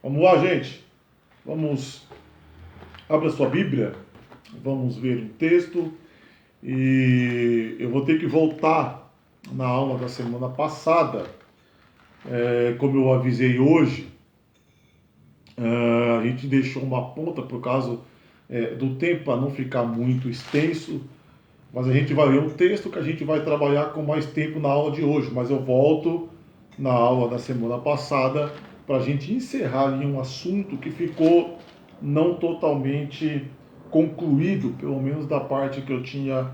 Vamos lá, gente. Abra sua Bíblia. Vamos ver um texto. E eu vou ter que voltar na aula da semana passada. Como eu avisei hoje, a gente deixou uma ponta por causa do tempo, para não ficar muito extenso. Mas a gente vai ler um texto que a gente vai trabalhar com mais tempo na aula de hoje. Mas eu volto na aula da semana passada para a gente encerrar ali um assunto que ficou não totalmente concluído, pelo menos da parte que eu tinha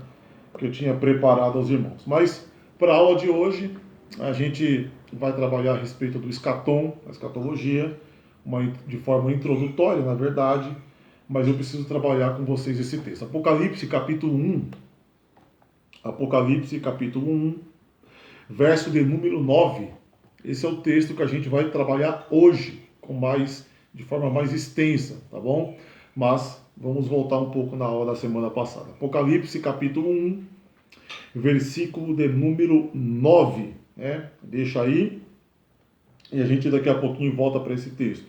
preparado aos irmãos. Mas para a aula de hoje, a gente vai trabalhar a respeito do escatom, a escatologia, de forma introdutória, na verdade, mas eu preciso trabalhar com vocês esse texto. Apocalipse capítulo 1, verso de número 9. Esse é o texto que a gente vai trabalhar hoje, de forma mais extensa, tá bom? Mas vamos voltar um pouco na aula da semana passada. Apocalipse capítulo 1, versículo de número 9. Deixa aí, e a gente daqui a pouquinho volta para esse texto.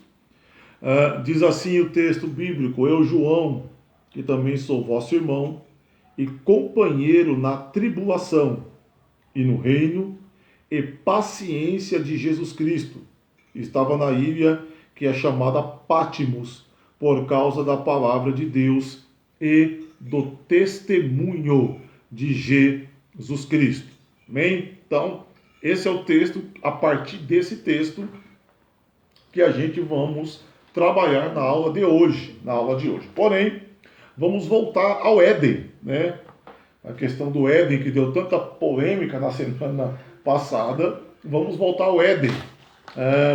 Diz assim o texto bíblico: Eu, João, que também sou vosso irmão e companheiro na tribulação e no reino e paciência de Jesus Cristo, estava na ilha que é chamada Patmos, por causa da palavra de Deus e do testemunho de Jesus Cristo. Amém? Então, esse é o texto, a partir desse texto que a gente vamos trabalhar na aula de hoje. Porém, vamos voltar ao Éden, né? A questão do Éden, que deu tanta polêmica na semana passada. Vamos voltar ao Éden,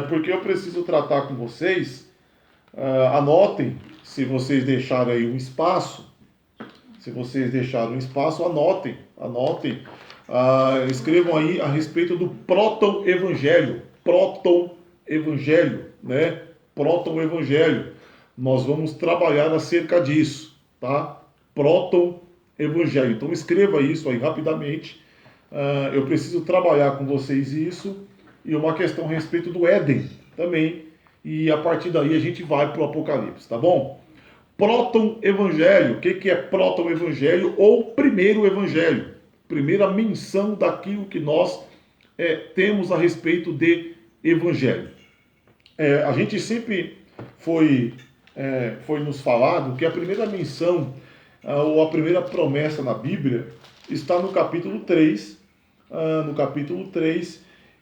porque eu preciso tratar com vocês. Anotem, se vocês deixarem aí um espaço. Anotem. Escrevam aí a respeito do proto-evangelho. Né? Proto-evangelho. Nós vamos trabalhar acerca disso, tá? Proto-evangelho. Então escreva isso aí rapidamente. Eu preciso trabalhar com vocês isso. E uma questão a respeito do Éden também. E a partir daí a gente vai para o Apocalipse, tá bom? Proto-evangelho. O que é proto-evangelho ou primeiro evangelho? Primeira menção daquilo que nós temos a respeito de evangelho. A gente sempre foi nos falado que a primeira menção ou a primeira promessa na Bíblia está no capítulo 3,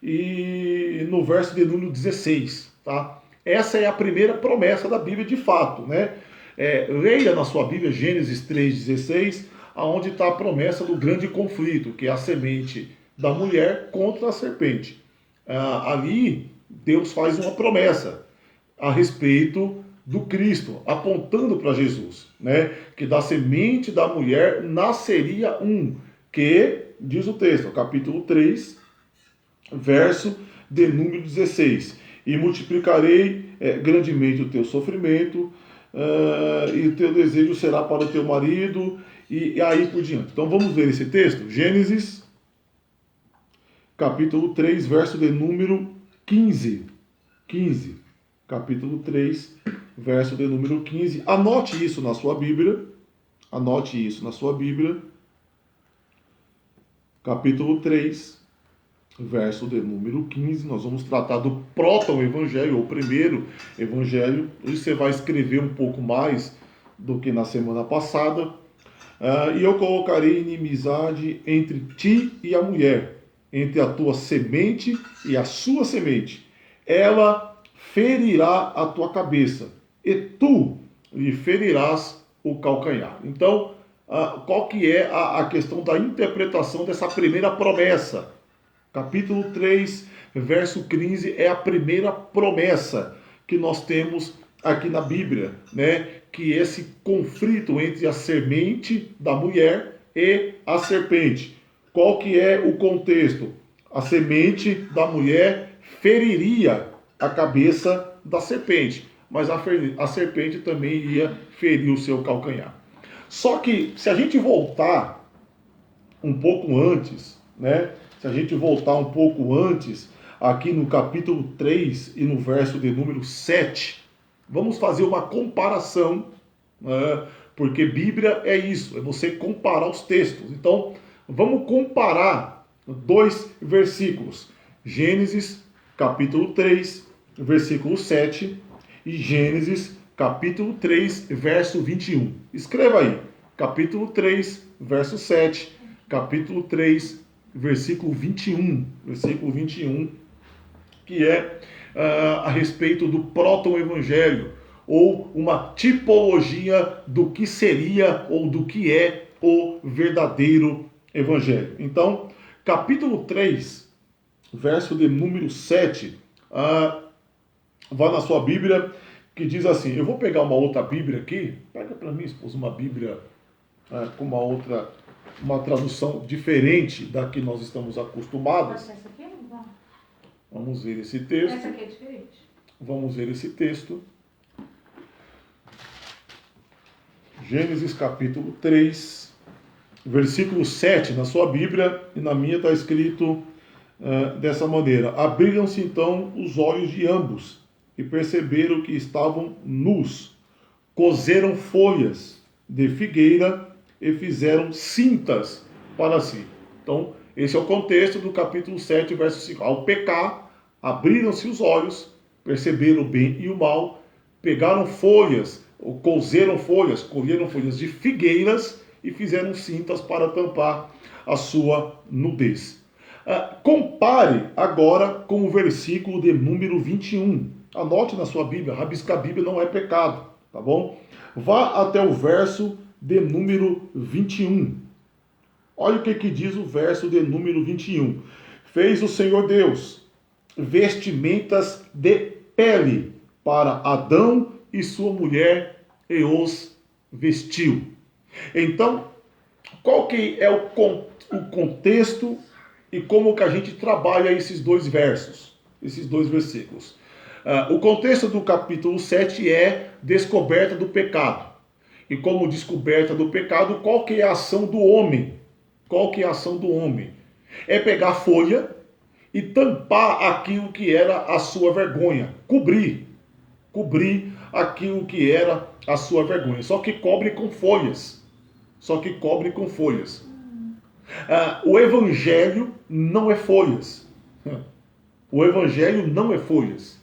e no verso de número 16, tá? Essa é a primeira promessa da Bíblia de fato, né? Leia na sua Bíblia Gênesis 3,16, onde está a promessa do grande conflito, que é a semente da mulher contra a serpente. Ali, Deus faz uma promessa a respeito do Cristo, apontando para Jesus, né? Que da semente da mulher nasceria que, diz o texto, capítulo 3, verso de número 16, e multiplicarei grandemente o teu sofrimento, e o teu desejo será para o teu marido, e aí por diante. Então vamos ver esse texto, Gênesis, capítulo 3, verso de número 15. Capítulo 3, verso de número 15. Anote isso na sua Bíblia. Capítulo 3, verso de número 15. Nós vamos tratar do proto-evangelho, ou primeiro evangelho. Hoje você vai escrever um pouco mais do que na semana passada. E eu colocarei inimizade entre ti e a mulher, entre a tua semente e a sua semente. Ela ferirá a tua cabeça, e tu lhe ferirás o calcanhar. Então, qual que é a questão da interpretação dessa primeira promessa? Capítulo 3, verso 15, é a primeira promessa que nós temos aqui na Bíblia, né? Que esse conflito entre a semente da mulher e a serpente. Qual que é o contexto? A semente da mulher feriria a cabeça da serpente, mas a serpente também iria ferir o seu calcanhar. Só que, se a gente voltar um pouco antes, né? aqui no capítulo 3 e no verso de número 7, vamos fazer uma comparação, porque Bíblia é isso, é você comparar os textos. Então, vamos comparar dois versículos. Gênesis, capítulo 3, versículo 7, e Gênesis, capítulo 3, verso 21. Escreva aí, capítulo 3, verso 7, capítulo 3, versículo 21. Versículo 21, que é a respeito do proto-evangelho, ou uma tipologia do que seria ou do que é o verdadeiro evangelho. Então, capítulo 3, verso de número 7, vá na sua Bíblia, que diz assim, eu vou pegar uma outra Bíblia aqui, pega para mim, esposa, uma Bíblia com uma tradução diferente da que nós estamos acostumados. Essa aqui? Vamos ver esse texto. Essa aqui é diferente. Vamos ver esse texto. Gênesis capítulo 3, versículo 7, na sua Bíblia, e na minha está escrito dessa maneira. Abriram-se então os olhos de ambos, e perceberam que estavam nus. Coseram folhas de figueira e fizeram cintas para si. Então, esse é o contexto do capítulo 7, verso 5. Ao pecar, abriram-se os olhos, perceberam o bem e o mal, pegaram folhas, ou coseram folhas, colheram folhas de figueiras e fizeram cintas para tampar a sua nudez. Compare agora com o versículo de número 21. Anote na sua Bíblia, rabiscar a Bíblia não é pecado, tá bom? Vá até o verso de número 21. Olha o que diz o verso de número 21. Fez o Senhor Deus vestimentas de pele para Adão e sua mulher e os vestiu. Então, qual que é o contexto e como que a gente trabalha esses dois versos, esses dois versículos? O contexto do capítulo 7 é descoberta do pecado. E como descoberta do pecado, qual que é a ação do homem? Qual que é a ação do homem? É pegar folha e tampar aquilo que era a sua vergonha. Cobrir aquilo que era a sua vergonha. Só que cobre com folhas. O evangelho não é folhas. O evangelho não é folhas.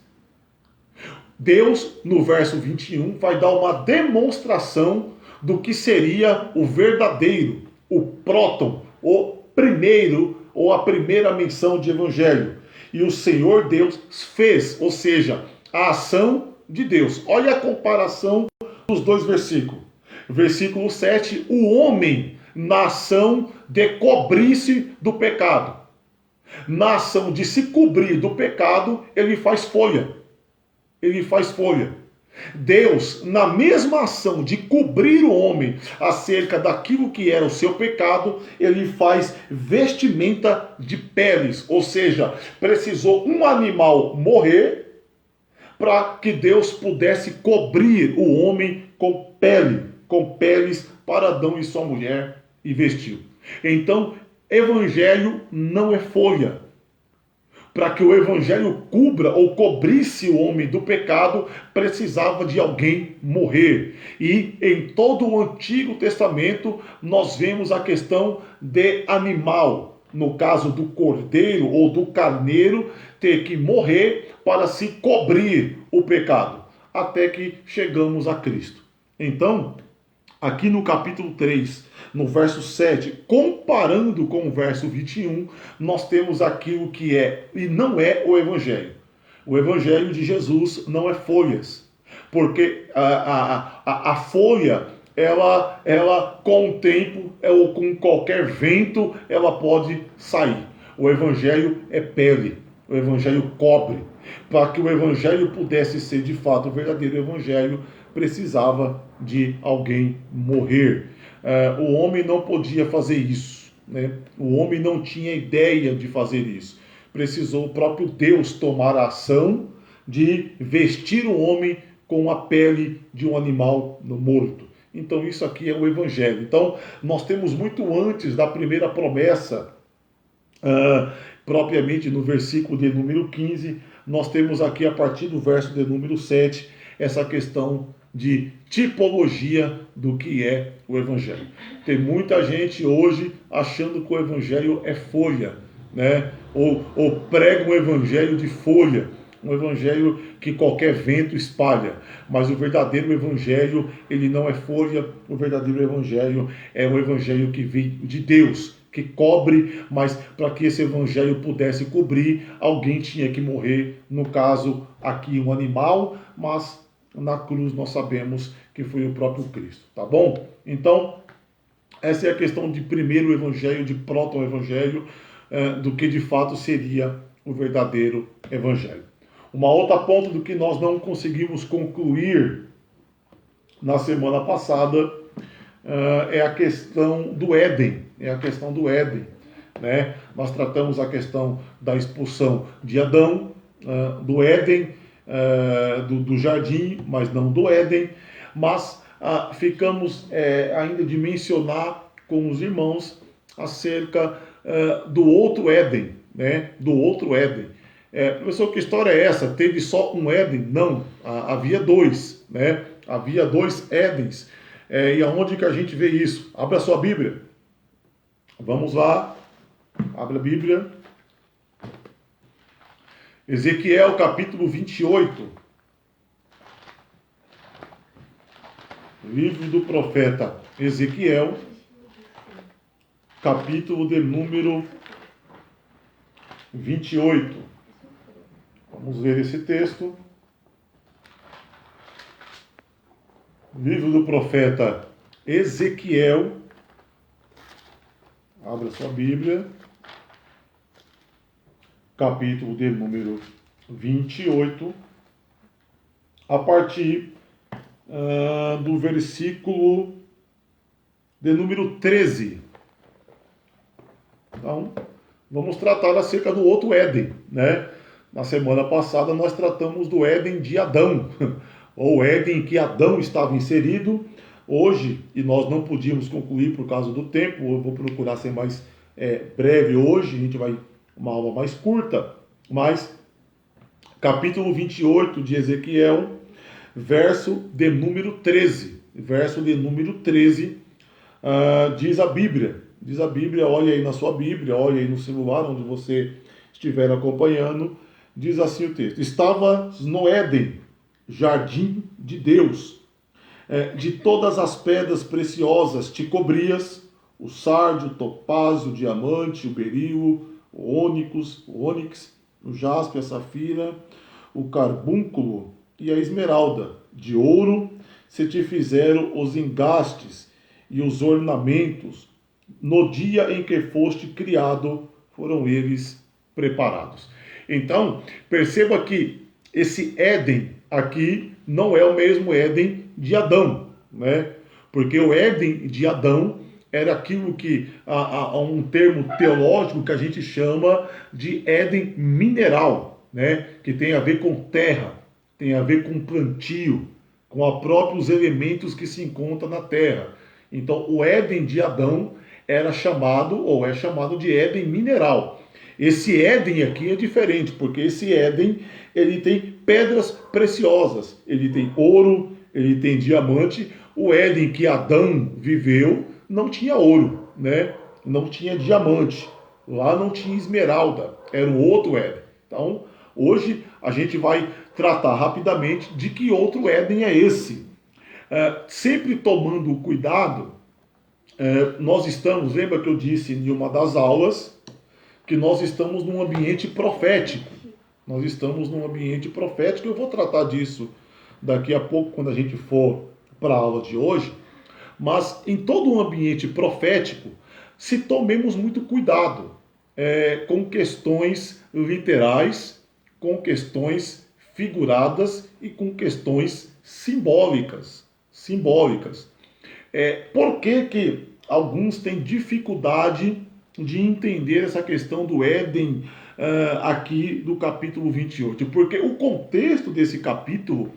Deus, no verso 21, vai dar uma demonstração do que seria o verdadeiro, o próton, o primeiro ou a primeira menção de evangelho. E o Senhor Deus fez, ou seja, a ação de Deus. Olha a comparação dos dois versículos. Versículo 7, o homem na ação de cobrir-se do pecado. Na ação de se cobrir do pecado, ele faz folha. Deus, na mesma ação de cobrir o homem acerca daquilo que era o seu pecado, ele faz vestimenta de peles, ou seja, precisou um animal morrer para que Deus pudesse cobrir o homem com peles para Adão e sua mulher e vestiu. Então, evangelho não é folha. Para que o evangelho cubra ou cobrisse o homem do pecado, precisava de alguém morrer. E em todo o Antigo Testamento, nós vemos a questão de animal. No caso do cordeiro ou do carneiro, ter que morrer para se cobrir o pecado. Até que chegamos a Cristo. Então, aqui no capítulo 3, no verso 7, comparando com o verso 21, nós temos aquilo que é e não é o Evangelho. O Evangelho de Jesus não é folhas, porque a folha, ela com o tempo, ou com qualquer vento, ela pode sair. O Evangelho é pele, o Evangelho cobre. Para que o Evangelho pudesse ser de fato o verdadeiro Evangelho, precisava de alguém morrer. O homem não podia fazer isso, né? O homem não tinha ideia de fazer isso. Precisou o próprio Deus tomar a ação de vestir o homem com a pele de um animal morto. Então isso aqui é o Evangelho. Então nós temos muito antes da primeira promessa propriamente no versículo de número 15, nós temos aqui a partir do verso de número 7, essa questão de tipologia do que é o Evangelho. Tem muita gente hoje achando que o Evangelho é folha, né? Ou prega um Evangelho de folha, um Evangelho que qualquer vento espalha. Mas o verdadeiro Evangelho, ele não é folha, o verdadeiro Evangelho é um Evangelho que vem de Deus, que cobre, mas para que esse Evangelho pudesse cobrir, alguém tinha que morrer, no caso aqui um animal, mas na cruz nós sabemos que foi o próprio Cristo, tá bom? Então, essa é a questão de primeiro evangelho, de proto-evangelho, do que de fato seria o verdadeiro evangelho. Uma outra ponto do que nós não conseguimos concluir na semana passada é a questão do Éden, né? Nós tratamos a questão da expulsão de Adão, do Éden, do jardim, mas não do Éden, mas ficamos ainda de mencionar com os irmãos acerca do outro Éden, né? Do outro Éden. Professor, que história é essa? Teve só um Éden? Não, havia dois, né? Havia dois Édens. E aonde que a gente vê isso? Abra a sua Bíblia. Vamos lá. Abra a Bíblia. Ezequiel capítulo 28. Livro do profeta Ezequiel, capítulo de número 28. Vamos ver esse texto. Livro do profeta Ezequiel. Abra sua Bíblia. Capítulo de número 28. A partir do versículo de número 13. Então, vamos tratar acerca do outro Éden, né? Na semana passada nós tratamos do Éden de Adão, ou Éden em que Adão estava inserido. Hoje, e nós não podíamos concluir por causa do tempo, eu vou procurar ser mais breve hoje, a gente vai uma aula mais curta, mas capítulo 28 de Ezequiel, verso de número 13. Verso de número 13, diz a Bíblia, olha aí na sua Bíblia, olha aí no celular, onde você estiver acompanhando, diz assim o texto: Estavas no Éden, jardim de Deus, de todas as pedras preciosas te cobrias, o sárdio, o topázio, o diamante, o berilo, o ônix, o jaspe, a safira, o carbúnculo e a esmeralda. De ouro se te fizeram os engastes e os ornamentos. No dia em que foste criado, foram eles preparados. Então, perceba que esse Éden aqui não é o mesmo Éden de Adão, né? Porque o Éden de Adão era aquilo que há um termo teológico que a gente chama de Éden mineral, né? Que tem a ver com terra, tem a ver com plantio, com os próprios elementos que se encontram na terra. Então, o Éden de Adão era chamado, ou é chamado de Éden mineral. Esse Éden aqui é diferente, porque esse Éden, ele tem pedras preciosas, ele tem ouro, ele tem diamante. O Éden que Adão viveu não tinha ouro, né? Não tinha diamante, lá não tinha esmeralda, era o outro Éden. Então, hoje a gente vai tratar rapidamente de que outro Éden é esse. Sempre tomando cuidado, nós estamos, lembra que eu disse em uma das aulas, que nós estamos num ambiente profético. Nós estamos num ambiente profético, eu vou tratar disso daqui a pouco, quando a gente for para a aula de hoje. Mas em todo um ambiente profético, se tomemos muito cuidado com questões literais, com questões figuradas e com questões simbólicas. Por que alguns têm dificuldade de entender essa questão do Éden aqui do capítulo 28? Porque o contexto desse capítulo,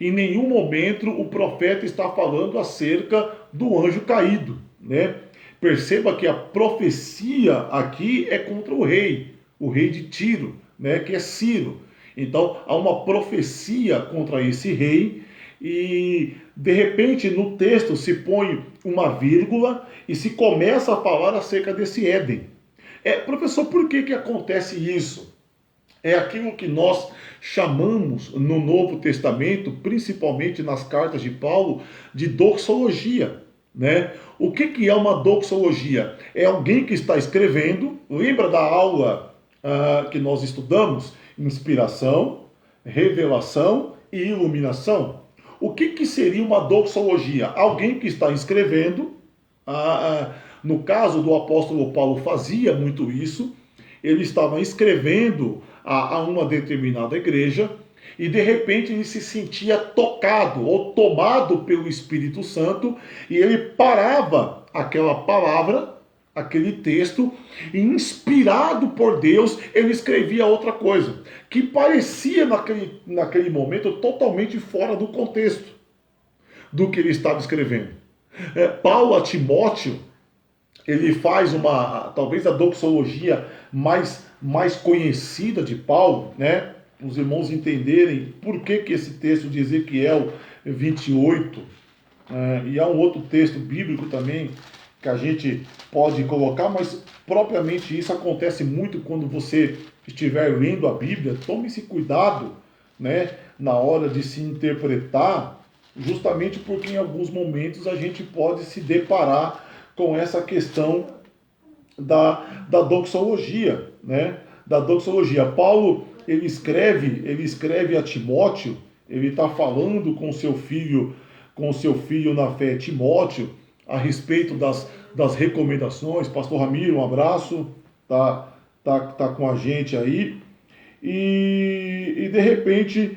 em nenhum momento o profeta está falando acerca do anjo caído, né? Perceba que a profecia aqui é contra o rei. o rei de Tiro, né, que é Ciro. Então há uma profecia contra esse rei e de repente no texto se põe uma vírgula e se começa a falar acerca desse Éden. Professor, por que acontece isso? É aquilo que nós chamamos no Novo Testamento, principalmente nas cartas de Paulo, de doxologia, né? O que é uma doxologia? É alguém que está escrevendo, lembra da aula que nós estudamos? Inspiração, revelação e iluminação. O que seria uma doxologia? Alguém que está escrevendo, no caso do apóstolo Paulo fazia muito isso, ele estava escrevendo a uma determinada igreja e de repente ele se sentia tocado ou tomado pelo Espírito Santo e ele parava aquela palavra, aquele texto, e inspirado por Deus, ele escrevia outra coisa, que parecia naquele momento totalmente fora do contexto do que ele estava escrevendo. Paulo a Timóteo, ele faz talvez a doxologia mais conhecida de Paulo, né? Os irmãos entenderem por que esse texto de Ezequiel 28, e há um outro texto bíblico também que a gente pode colocar, mas propriamente isso acontece muito quando você estiver lendo a Bíblia. Tome esse cuidado, né, na hora de se interpretar, justamente porque em alguns momentos a gente pode se deparar com essa questão da doxologia, né? Da doxologia. Paulo, ele escreve a Timóteo, ele está falando com seu filho na fé, Timóteo, a respeito das recomendações. Pastor Ramiro, um abraço, tá com a gente aí. E de repente,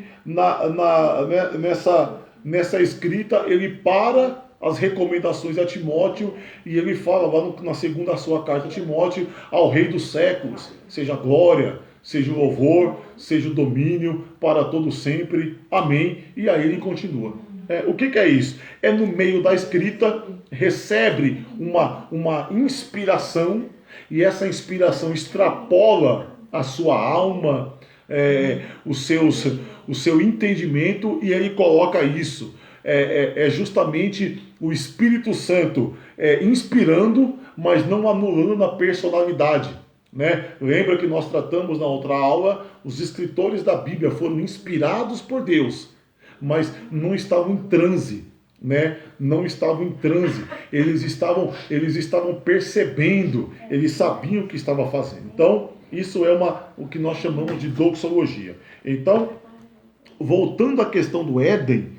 nessa escrita, ele para as recomendações a Timóteo e ele fala lá na segunda sua carta a Timóteo: ao Rei dos séculos, seja a glória, seja o louvor, seja o domínio para todo sempre. Amém. E aí ele continua. O que é isso? No meio da escrita, recebe uma inspiração, e essa inspiração extrapola a sua alma, o seu entendimento, e ele coloca isso. Justamente o Espírito Santo inspirando, mas não anulando a personalidade, né? Lembra que nós tratamos na outra aula, os escritores da Bíblia foram inspirados por Deus, mas não estavam em transe, né? Não estavam em transe. Eles estavam percebendo, eles sabiam o que estava fazendo. Então, isso é o que nós chamamos de doxologia. Então, voltando à questão do Éden,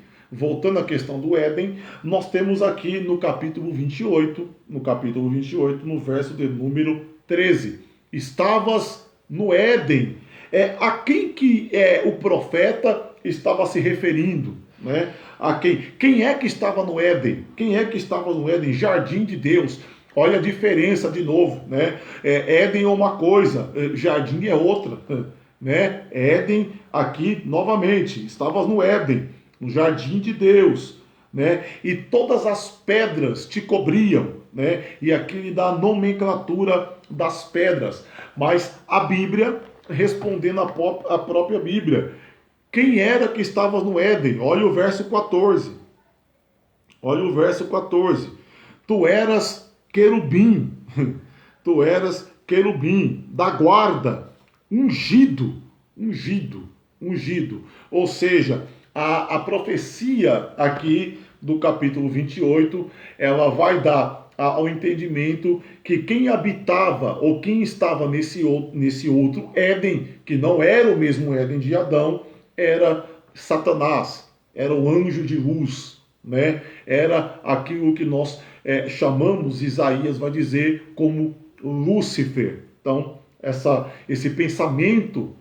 nós temos aqui no capítulo 28, no verso de número 13. Estavas no Éden. A quem que o profeta estava se referindo, né? A quem é que estava no Éden? Quem é que estava no Éden? Jardim de Deus. Olha a diferença de novo, né? Éden é uma coisa, jardim é outra, né? Éden aqui novamente, estavas no Éden, no jardim de Deus, né? E todas as pedras te cobriam, né? E aqui ele dá a nomenclatura das pedras, mas a Bíblia, respondendo a própria Bíblia, quem era que estava no Éden? Olha o verso 14. Tu eras querubim. Tu eras querubim da guarda, ungido. Ou seja, a profecia aqui do capítulo 28, ela vai dar ao entendimento que quem habitava ou quem estava nesse outro Éden, que não era o mesmo Éden de Adão, era Satanás, era o anjo de luz, né? Era aquilo que nós chamamos, Isaías vai dizer, como Lúcifer. Então, esse pensamento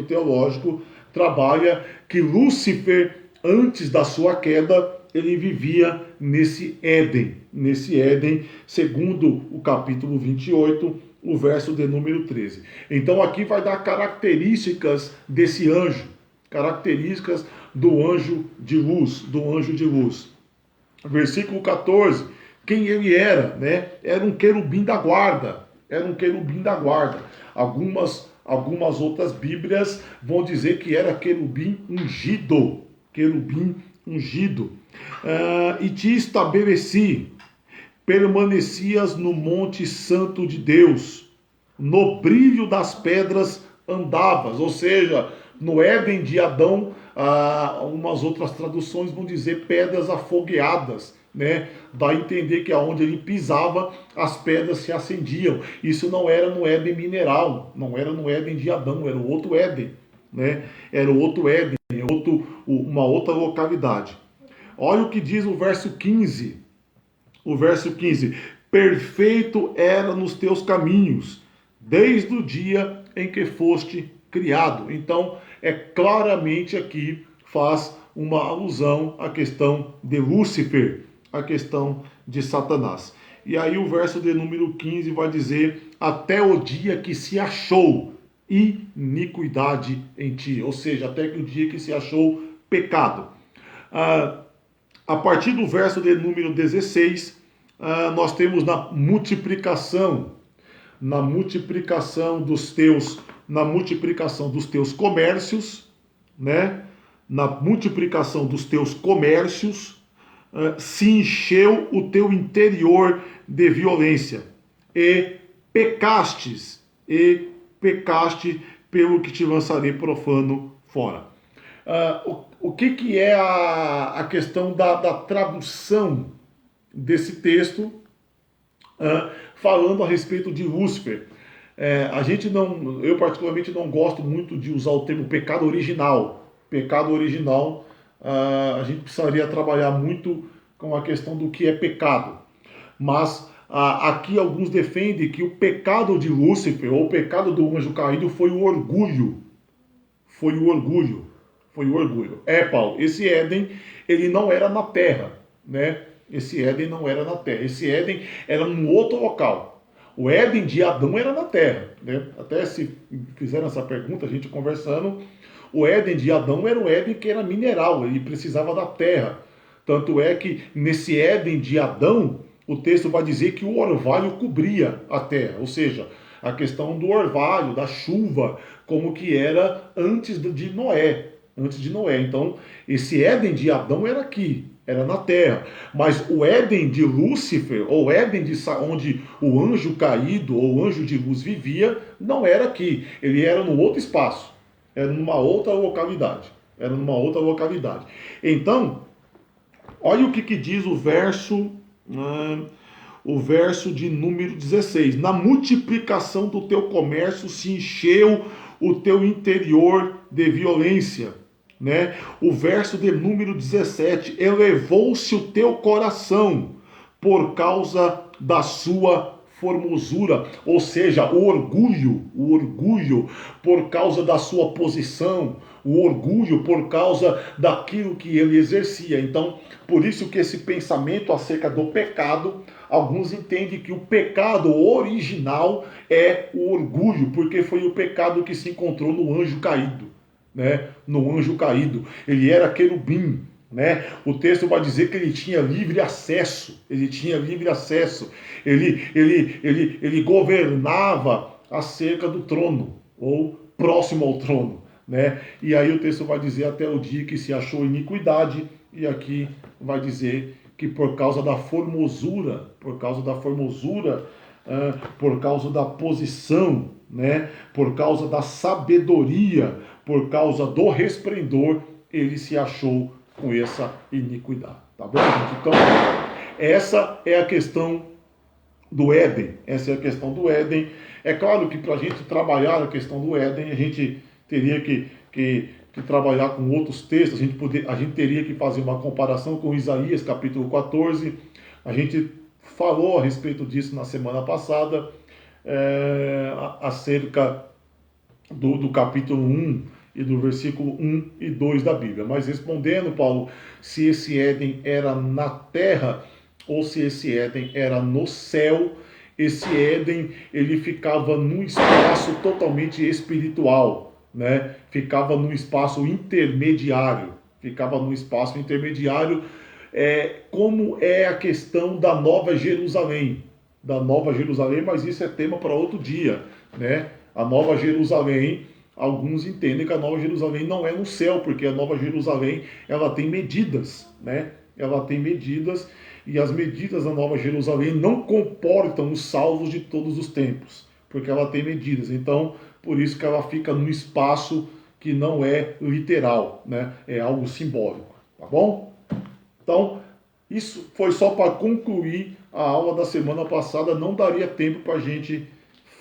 teológico trabalha que Lúcifer, antes da sua queda, ele vivia nesse Éden, segundo o capítulo 28, o verso de número 13. Então aqui vai dar características desse anjo, características do anjo de luz, Versículo 14, quem ele era, né? Era um querubim da guarda, era um querubim da guarda. Algumas outras Bíblias vão dizer que era querubim ungido. Querubim ungido. E te estabeleci, permanecias no monte santo de Deus, no brilho das pedras andavas, ou seja, no Éden de Adão, umas outras traduções vão dizer pedras afogueadas, né? Dá a entender que aonde ele pisava, as pedras se acendiam. Isso não era no Éden mineral, não era no Éden de Adão, era o outro Éden, né? Era o outro Éden, uma outra localidade. Olha o que diz o verso 15. O verso 15: perfeito era nos teus caminhos, desde o dia em que foste criado. Então, claramente aqui faz uma alusão à questão de Lúcifer, à questão de Satanás. E aí o verso de número 15 vai dizer: até o dia que se achou iniquidade em ti. Ou seja, até que o dia que se achou pecado. A partir do verso de número 16, nós temos na multiplicação dos teus comércios, né? Na multiplicação dos teus comércios, se encheu o teu interior de violência e pecaste pelo que te lançarei profano fora. O que é a questão da tradução desse texto, falando a respeito de Lúcifer? Eu particularmente não gosto muito de usar o termo pecado original. Pecado original, a gente precisaria trabalhar muito com a questão do que é pecado. Mas aqui alguns defendem que o pecado de Lúcifer, ou o pecado do anjo caído, foi o orgulho. Foi o orgulho. Paulo, esse Éden, ele não era na terra, né? Esse Éden não era na terra. Esse Éden era num outro local. O Éden de Adão era na terra, né? Até se fizeram essa pergunta, a gente conversando, o Éden de Adão era o Éden que era mineral, ele precisava da terra. Tanto é que nesse Éden de Adão, o texto vai dizer que o orvalho cobria a terra, ou seja, a questão do orvalho, da chuva, como que era antes de Noé. Então, esse Éden de Adão era aqui, era na terra. Mas o Éden de Lúcifer, ou Éden onde o anjo caído, ou o anjo de luz vivia, não era aqui. Ele era no outro espaço, era numa outra localidade. Então, olha o que diz o verso de número 16. Na multiplicação do teu comércio se encheu o teu interior de violência. Né? O verso de número 17: elevou-se o teu coração por causa da sua formosura, ou seja, o orgulho por causa da sua posição, o orgulho por causa daquilo que ele exercia. Então, por isso que esse pensamento acerca do pecado, alguns entendem que o pecado original é o orgulho, porque foi o pecado que se encontrou no anjo caído. Né? No anjo caído, ele era querubim, né? O texto vai dizer que ele tinha livre acesso, ele governava acerca do trono, ou próximo ao trono, né? E aí o texto vai dizer até o dia que se achou iniquidade, e aqui vai dizer que por causa da formosura, por causa da posição, né? Por causa da sabedoria, por causa do resplendor, ele se achou com essa iniquidade. Tá bom, gente? Então, essa é a questão do Éden. É claro que para a gente trabalhar a questão do Éden, a gente teria que trabalhar com outros textos, a gente teria que fazer uma comparação com Isaías capítulo 14. A gente falou a respeito disso na semana passada, acerca do capítulo 1 e do versículo 1 e 2 da Bíblia. Mas respondendo, Paulo, se esse Éden era na terra ou se esse Éden era no céu, esse Éden, ele ficava num espaço totalmente espiritual, né? Ficava num espaço intermediário, como é a questão da Nova Jerusalém. da Nova Jerusalém, mas isso é tema para outro dia, né? A Nova Jerusalém, alguns entendem que a Nova Jerusalém não é no céu, porque a Nova Jerusalém, ela tem medidas, né? Ela tem medidas, e as medidas da Nova Jerusalém não comportam os salvos de todos os tempos, porque ela tem medidas. Então, por isso que ela fica num espaço que não é literal, né? É algo simbólico, tá bom? Então, isso foi só para concluir a aula da semana passada. Não daria tempo para a gente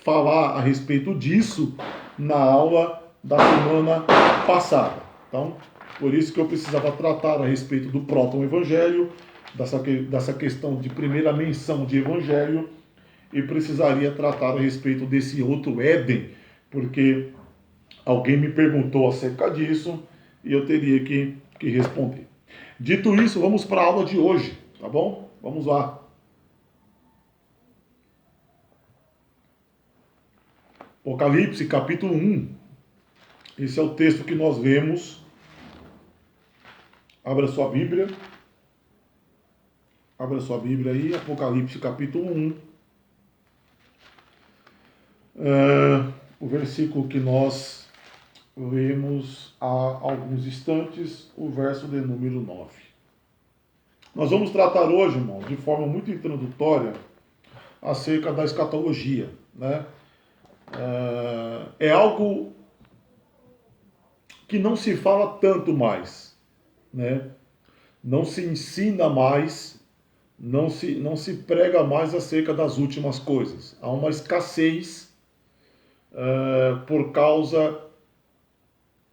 falar a respeito disso na aula da semana passada. Então, por isso que eu precisava tratar a respeito do proto-evangelho, dessa questão de primeira menção de evangelho, e precisaria tratar a respeito desse outro Éden, porque alguém me perguntou acerca disso e eu teria que responder. Dito isso, vamos para a aula de hoje, tá bom? Vamos lá. Apocalipse, capítulo 1. Esse é o texto que nós vemos. Abra sua Bíblia. Abra sua Bíblia aí, Apocalipse, capítulo 1. O versículo que nós lemos há alguns instantes, o verso de número 9. Nós vamos tratar hoje, irmãos, de forma muito introdutória, acerca da escatologia, né? É algo que não se fala tanto mais, né? Não se ensina mais, não se prega mais acerca das últimas coisas. Há uma escassez por causa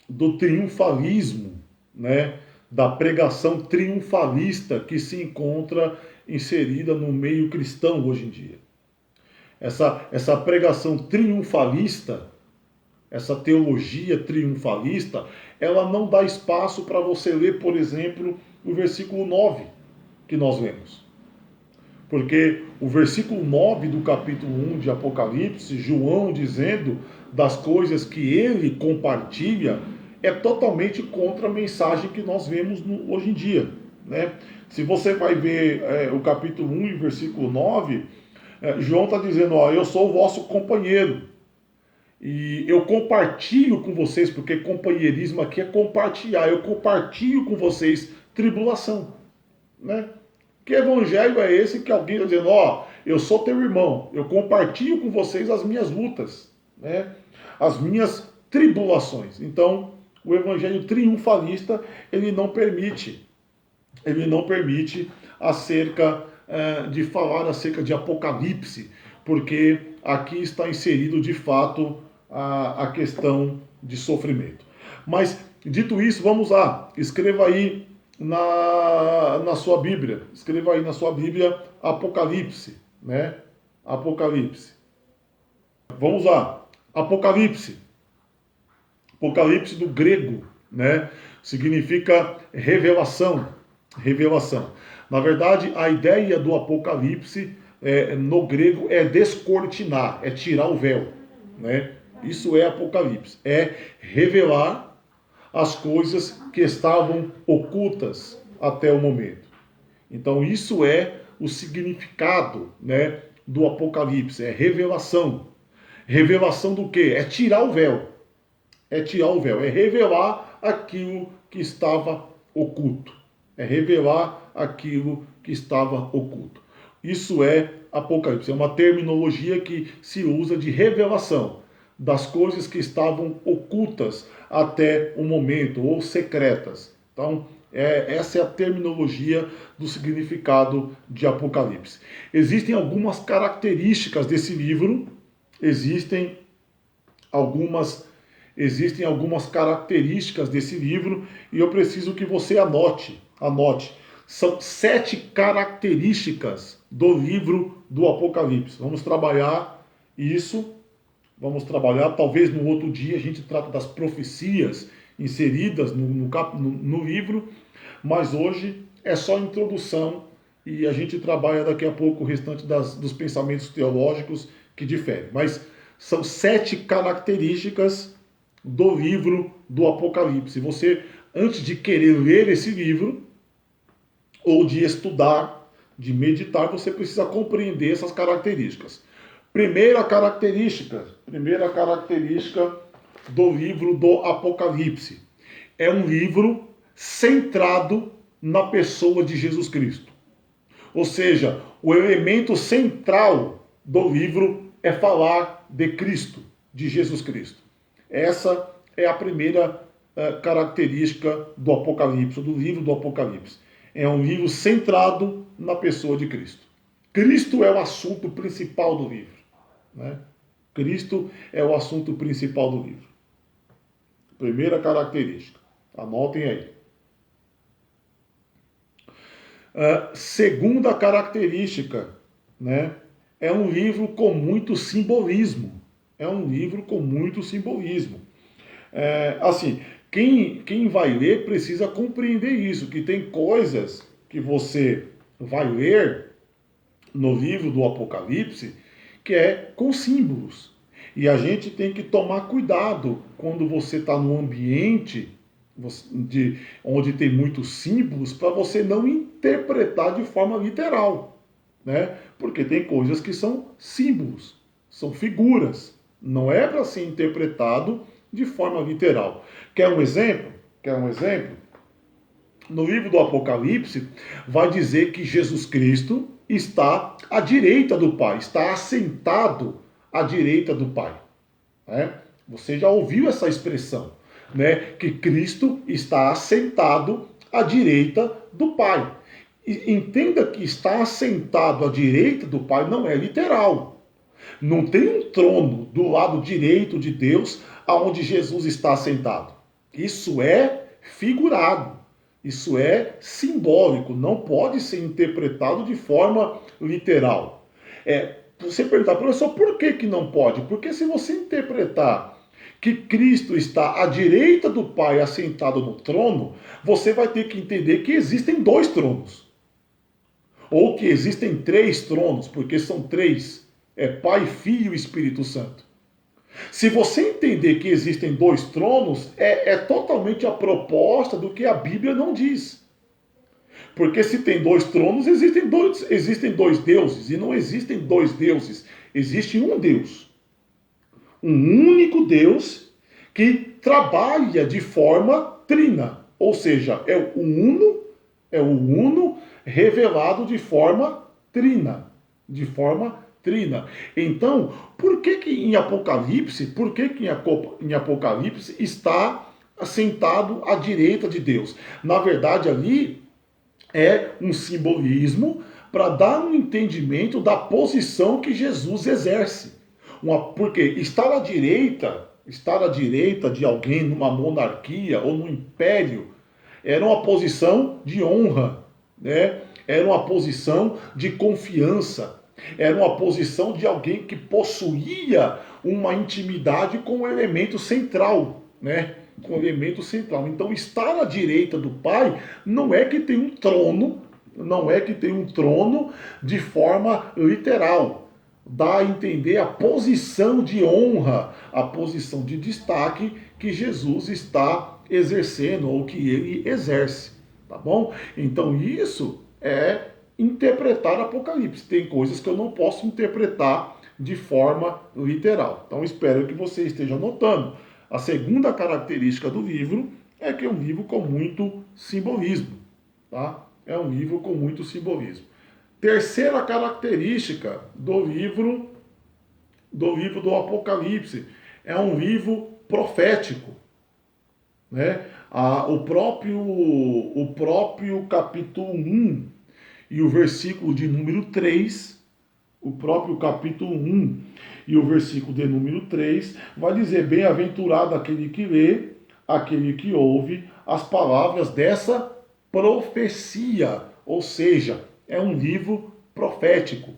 do triunfalismo, né? Da pregação triunfalista que se encontra inserida no meio cristão hoje em dia. Essa pregação triunfalista, essa teologia triunfalista, ela não dá espaço para você ler, por exemplo, o versículo 9 que nós lemos. Porque o versículo 9 do capítulo 1 de Apocalipse, João dizendo das coisas que ele compartilha, é totalmente contra a mensagem que nós vemos hoje em dia, né? Se você vai ver o capítulo 1 e versículo 9, João está dizendo, ó, eu sou o vosso companheiro, e eu compartilho com vocês, porque companheirismo aqui é compartilhar, eu compartilho com vocês tribulação, né? Que evangelho é esse que alguém está dizendo, ó, eu sou teu irmão, eu compartilho com vocês as minhas lutas, né? As minhas tribulações. Então, o evangelho triunfalista, ele não permite de falar acerca de Apocalipse, porque aqui está inserido de fato a questão de sofrimento. Mas, dito isso, vamos lá, escreva aí na sua Bíblia, Apocalipse, né? Apocalipse. Vamos lá, Apocalipse do grego, né? Significa revelação. Na verdade, a ideia do Apocalipse no grego é descortinar, é tirar o véu, né? Isso é Apocalipse, é revelar as coisas que estavam ocultas até o momento. Então, isso é o significado, né, do Apocalipse, é revelação. Revelação do quê? É tirar o véu. É revelar aquilo que estava oculto. Isso é Apocalipse. É uma terminologia que se usa de revelação das coisas que estavam ocultas até o momento, ou secretas. Então, essa é a terminologia do significado de Apocalipse. Existem algumas características desse livro, existem algumas características desse livro, e eu preciso que você anote. São 7 características do livro do Apocalipse. Vamos trabalhar isso. Talvez no outro dia a gente trata das profecias inseridas no livro, mas hoje é só introdução e a gente trabalha daqui a pouco o restante dos pensamentos teológicos que diferem. Mas são 7 características do livro do Apocalipse. Você, antes de querer ler esse livro, ou de estudar, de meditar, você precisa compreender essas características. Primeira característica do livro do Apocalipse. É um livro centrado na pessoa de Jesus Cristo. Ou seja, o elemento central do livro é falar de Cristo, de Jesus Cristo. Essa é a primeira característica do Apocalipse, do livro do Apocalipse. É um livro centrado na pessoa de Cristo. Cristo é o assunto principal do livro. Né? Cristo é o assunto principal do livro. Primeira característica. Anotem aí. Segunda característica, né? É um livro com muito simbolismo. É um livro com muito simbolismo. Assim, quem vai ler precisa compreender isso, que tem coisas que você vai ler no livro do Apocalipse que é com símbolos. E a gente tem que tomar cuidado quando você está num ambiente onde tem muitos símbolos, para você não interpretar de forma literal. Né? Porque tem coisas que são símbolos, são figuras. Não é para ser interpretado de forma literal. Quer um exemplo? No livro do Apocalipse, vai dizer que Jesus Cristo está à direita do Pai, está assentado à direita do Pai. Né? Você já ouviu essa expressão, né? Que Cristo está assentado à direita do Pai. E entenda que está assentado à direita do Pai não é literal. Não tem um trono do lado direito de Deus aonde Jesus está assentado. Isso é figurado. Isso é simbólico, não pode ser interpretado de forma literal. Você perguntar, professor, por que não pode? Porque se você interpretar que Cristo está à direita do Pai assentado no trono, você vai ter que entender que existem dois tronos. Ou que existem três tronos, porque são três. É Pai, Filho e Espírito Santo. Se você entender que existem dois tronos, é totalmente a proposta do que a Bíblia não diz. Porque se tem dois tronos, existem dois deuses. E não existem dois deuses. Existe um Deus. Um único Deus que trabalha de forma trina. Ou seja, é o uno revelado de forma trina. Então, por que em Apocalipse está assentado à direita de Deus? Na verdade, ali é um simbolismo para dar um entendimento da posição que Jesus exerce. Porque estar à direita de alguém numa monarquia ou num império era uma posição de honra, né? Era uma posição de confiança. Era uma posição de alguém que possuía uma intimidade com o elemento central, né? Com o elemento central. Então, estar à direita do Pai não é que tem um trono, de forma literal. Dá a entender a posição de honra, a posição de destaque que Jesus está exercendo ou que ele exerce, tá bom? Então, isso é interpretar Apocalipse. Tem coisas que eu não posso interpretar de forma literal. Então espero que você esteja notando. A segunda característica do livro é que é um livro com muito simbolismo, tá? É um livro com muito simbolismo. Terceira característica do livro do Apocalipse é um livro profético, né? O próprio capítulo 1 e o versículo de número 3, o próprio capítulo 1 e o versículo de número 3, vai dizer: bem-aventurado aquele que lê, aquele que ouve as palavras dessa profecia. Ou seja, é um livro profético.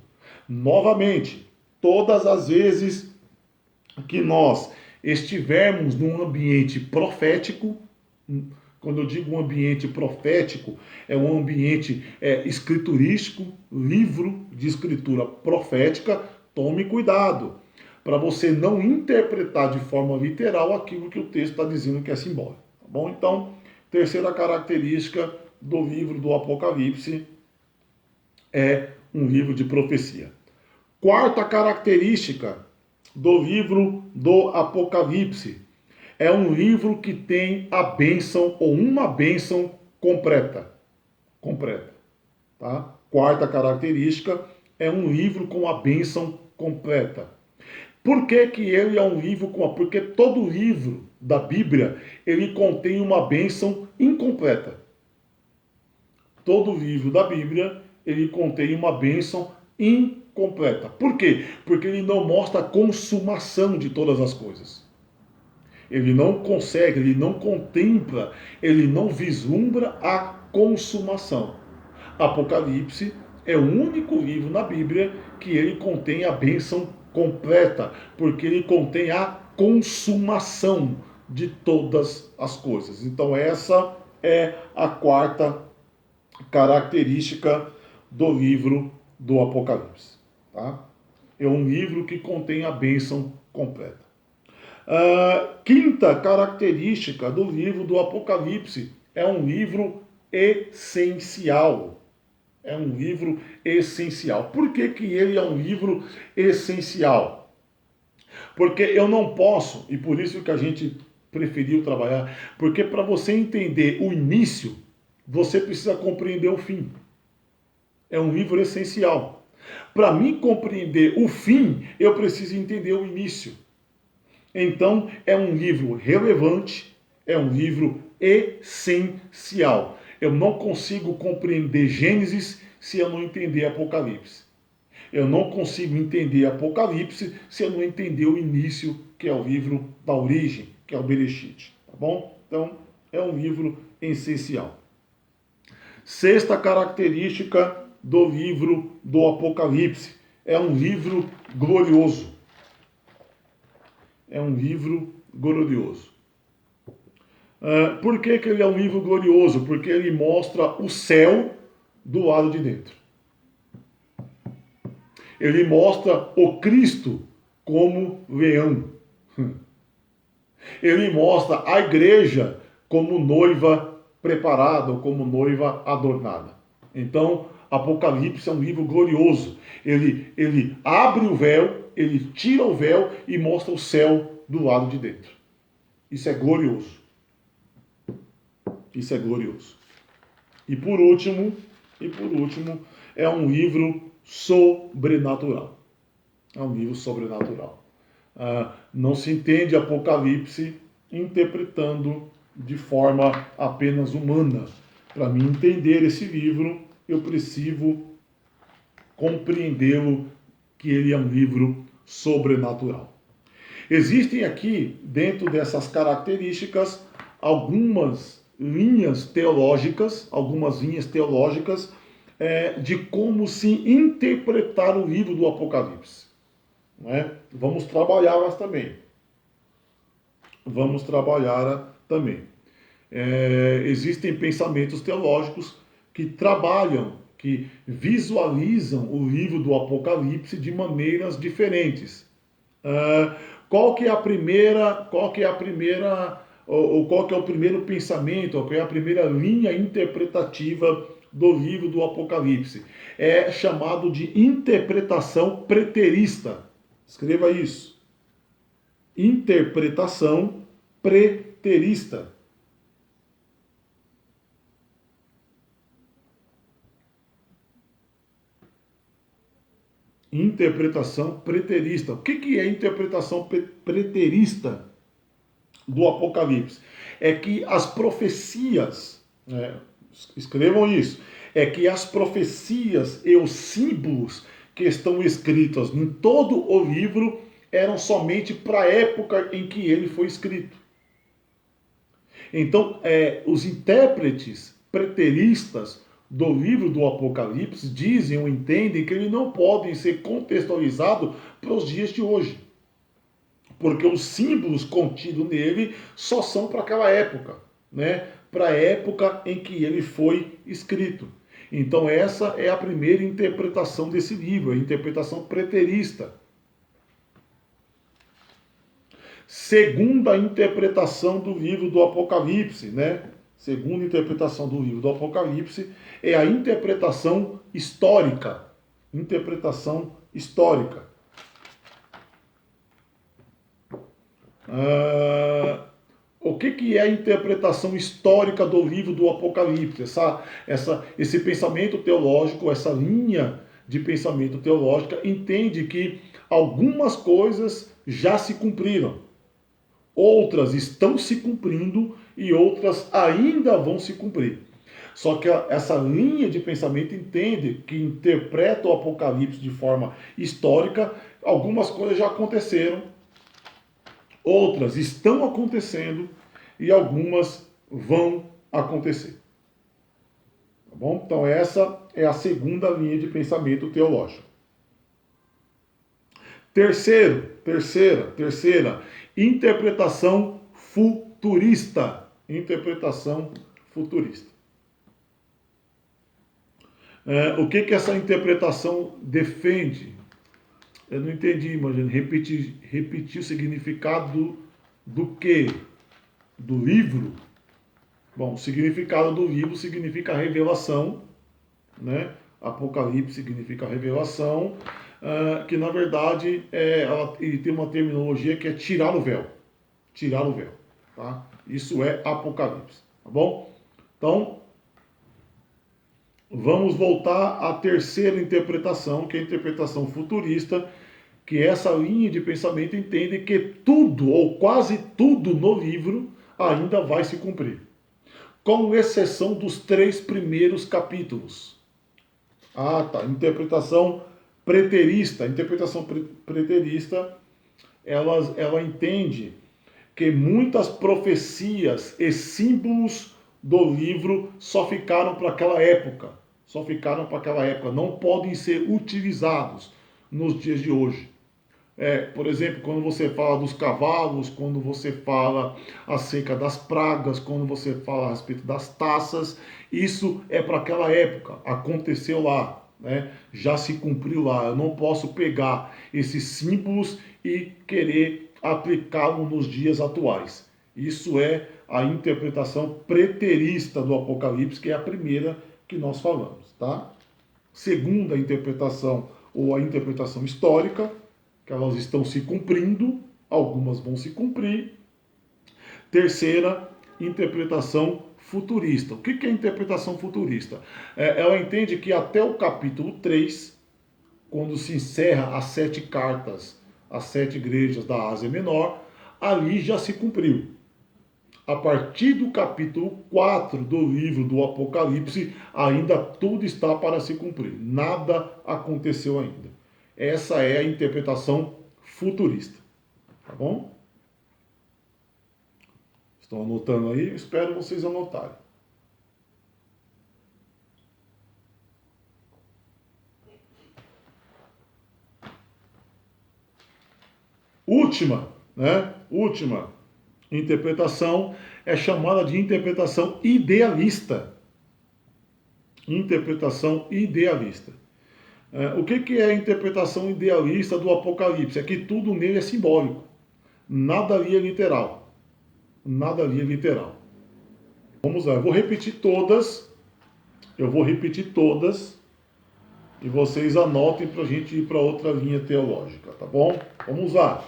Novamente, todas as vezes que nós estivermos num ambiente profético, quando eu digo um ambiente profético, é um ambiente escriturístico, livro de escritura profética, tome cuidado, para você não interpretar de forma literal aquilo que o texto está dizendo que é simbólico. Tá bom? Então, terceira característica do livro do Apocalipse é um livro de profecia. Quarta característica do livro do Apocalipse: é um livro que tem a bênção ou uma bênção completa. Completa. Tá? Quarta característica: é um livro com a bênção completa. Por que que ele é um livro com a... Porque todo livro da Bíblia, ele contém uma bênção incompleta. Todo livro da Bíblia, ele contém uma bênção incompleta. Por quê? Porque ele não mostra a consumação de todas as coisas. Ele não consegue, ele não contempla, ele não vislumbra a consumação. Apocalipse é o único livro na Bíblia que ele contém a bênção completa, porque ele contém a consumação de todas as coisas. Então essa é a quarta característica do livro do Apocalipse. Tá? É um livro que contém a bênção completa. Quinta característica do livro do Apocalipse: é um livro essencial. É um livro essencial. Por que que ele é um livro essencial? Porque eu não posso, e por isso que a gente preferiu trabalhar, porque para você entender o início, você precisa compreender o fim. É um livro essencial. Para mim compreender o fim, eu preciso entender o início. Então, é um livro relevante, é um livro essencial. Eu não consigo compreender Gênesis se eu não entender Apocalipse. Eu não consigo entender Apocalipse se eu não entender o início, que é o livro da origem, que é o Bereshit. Tá bom? Então, é um livro essencial. Sexta característica do livro do Apocalipse: é um livro glorioso. É um livro glorioso. Por que que ele é um livro glorioso? Porque ele mostra o céu do lado de dentro. Ele mostra o Cristo como leão. Ele mostra a igreja como noiva preparada, ou como noiva adornada. Então, Apocalipse é um livro glorioso. Ele abre o véu, ele tira o véu e mostra o céu do lado de dentro. Isso é glorioso. Isso é glorioso. E por último, é um livro sobrenatural. É um livro sobrenatural. Não se entende Apocalipse interpretando de forma apenas humana. Para mim entender esse livro, eu preciso compreendê-lo, que ele é um livro sobrenatural. Existem aqui, dentro dessas características, algumas linhas teológicas de como se interpretar o livro do Apocalipse. Não é? Vamos trabalhá-las também. Existem pensamentos teológicos que trabalham, que visualizam o livro do Apocalipse de maneiras diferentes. Qual que é o primeiro pensamento, qual é a primeira linha interpretativa do livro do Apocalipse? É chamado de interpretação preterista. Escreva isso. Interpretação preterista. Interpretação preterista. O que é interpretação preterista do Apocalipse? É que as profecias, escrevam isso, é que as profecias e os símbolos que estão escritos em todo o livro eram somente para a época em que ele foi escrito. Então, os intérpretes preteristas do livro do Apocalipse dizem ou entendem que eles não podem ser contextualizados para os dias de hoje. Porque os símbolos contidos nele só são para aquela época, né? Para a época em que ele foi escrito. Então essa é a primeira interpretação desse livro, a interpretação preterista. Segunda interpretação do livro do Apocalipse, né? segunda interpretação do livro do Apocalipse é a interpretação histórica. Interpretação histórica. O que é a interpretação histórica do livro do Apocalipse? Esse pensamento teológico, essa linha de pensamento teológica entende que algumas coisas já se cumpriram, outras estão se cumprindo e outras ainda vão se cumprir. Só que essa linha de pensamento entende que interpreta o Apocalipse de forma histórica, algumas coisas já aconteceram, outras estão acontecendo e algumas vão acontecer. Tá bom? Então essa é a segunda linha de pensamento teológico. Terceira, interpretação futurista. Interpretação futurista. O que essa interpretação defende? Eu não entendi, imagina. Repetir o significado do quê? Do livro? Bom, o significado do livro significa revelação, né? Apocalipse significa revelação, que na verdade ele tem uma terminologia que é tirar o véu. Tirar o véu. Tá? Isso é Apocalipse. Tá bom? Então, vamos voltar à terceira interpretação, que é a interpretação futurista, que essa linha de pensamento entende que tudo, ou quase tudo no livro, ainda vai se cumprir. Com exceção dos 3 primeiros capítulos. Tá. Interpretação preterista. A interpretação preterista, ela entende que muitas profecias e símbolos do livro só ficaram para aquela época. Só ficaram para aquela época. Não podem ser utilizados nos dias de hoje. Por exemplo, quando você fala dos cavalos, quando você fala acerca das pragas, quando você fala a respeito das taças, isso é para aquela época, aconteceu lá, né? Já se cumpriu lá. Eu não posso pegar esses símbolos e querer aplicá-los nos dias atuais. Isso é a interpretação preterista do Apocalipse, que é a primeira que nós falamos, tá? Segunda interpretação, ou a interpretação histórica, que elas estão se cumprindo, algumas vão se cumprir. Terceira, interpretação futurista. O que é interpretação futurista? Ela entende que até o capítulo 3, quando se encerra as 7 cartas, as 7 igrejas da Ásia Menor, ali já se cumpriu. A partir do capítulo 4 do livro do Apocalipse, ainda tudo está para se cumprir. Nada aconteceu ainda. Essa é a interpretação futurista. Tá bom? Estão anotando aí? Espero vocês anotarem. Última interpretação é chamada de interpretação idealista. Interpretação idealista. O que é a interpretação idealista do Apocalipse? É que tudo nele é simbólico. Nada ali é literal. Nada ali é literal. Vamos lá, eu vou repetir todas. E vocês anotem para a gente ir para outra linha teológica, tá bom? Vamos lá.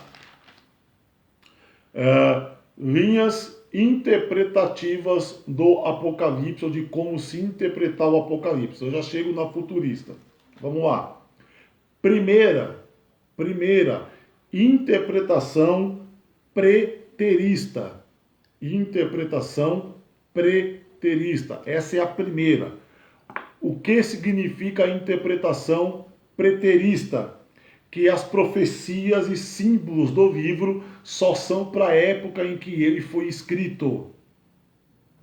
Linhas interpretativas do Apocalipse, ou de como se interpretar o Apocalipse. Eu já chego na futurista. Vamos lá. Primeira, interpretação preterista. Interpretação preterista. Essa é a primeira. O que significa a interpretação preterista? Que as profecias e símbolos do livro só são para a época em que ele foi escrito.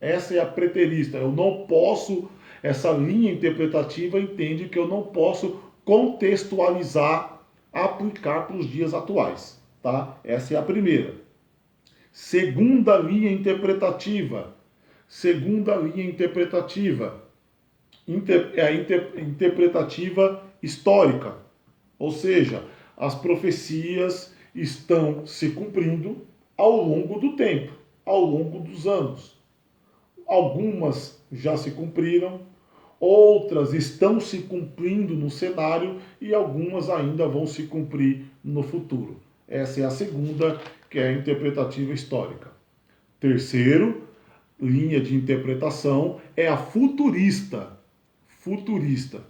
Essa é a preterista. Eu não posso, essa linha interpretativa entende que eu não posso contextualizar, aplicar para os dias atuais. Tá? Essa é a primeira. Segunda linha interpretativa. É a interpretativa histórica. Ou seja, as profecias estão se cumprindo ao longo do tempo, ao longo dos anos. algumas já se cumpriram, outras estão se cumprindo no cenário e algumas ainda vão se cumprir no futuro. Essa é a segunda, que é a interpretativa histórica. Terceiro, linha de interpretação é a futurista. Futurista.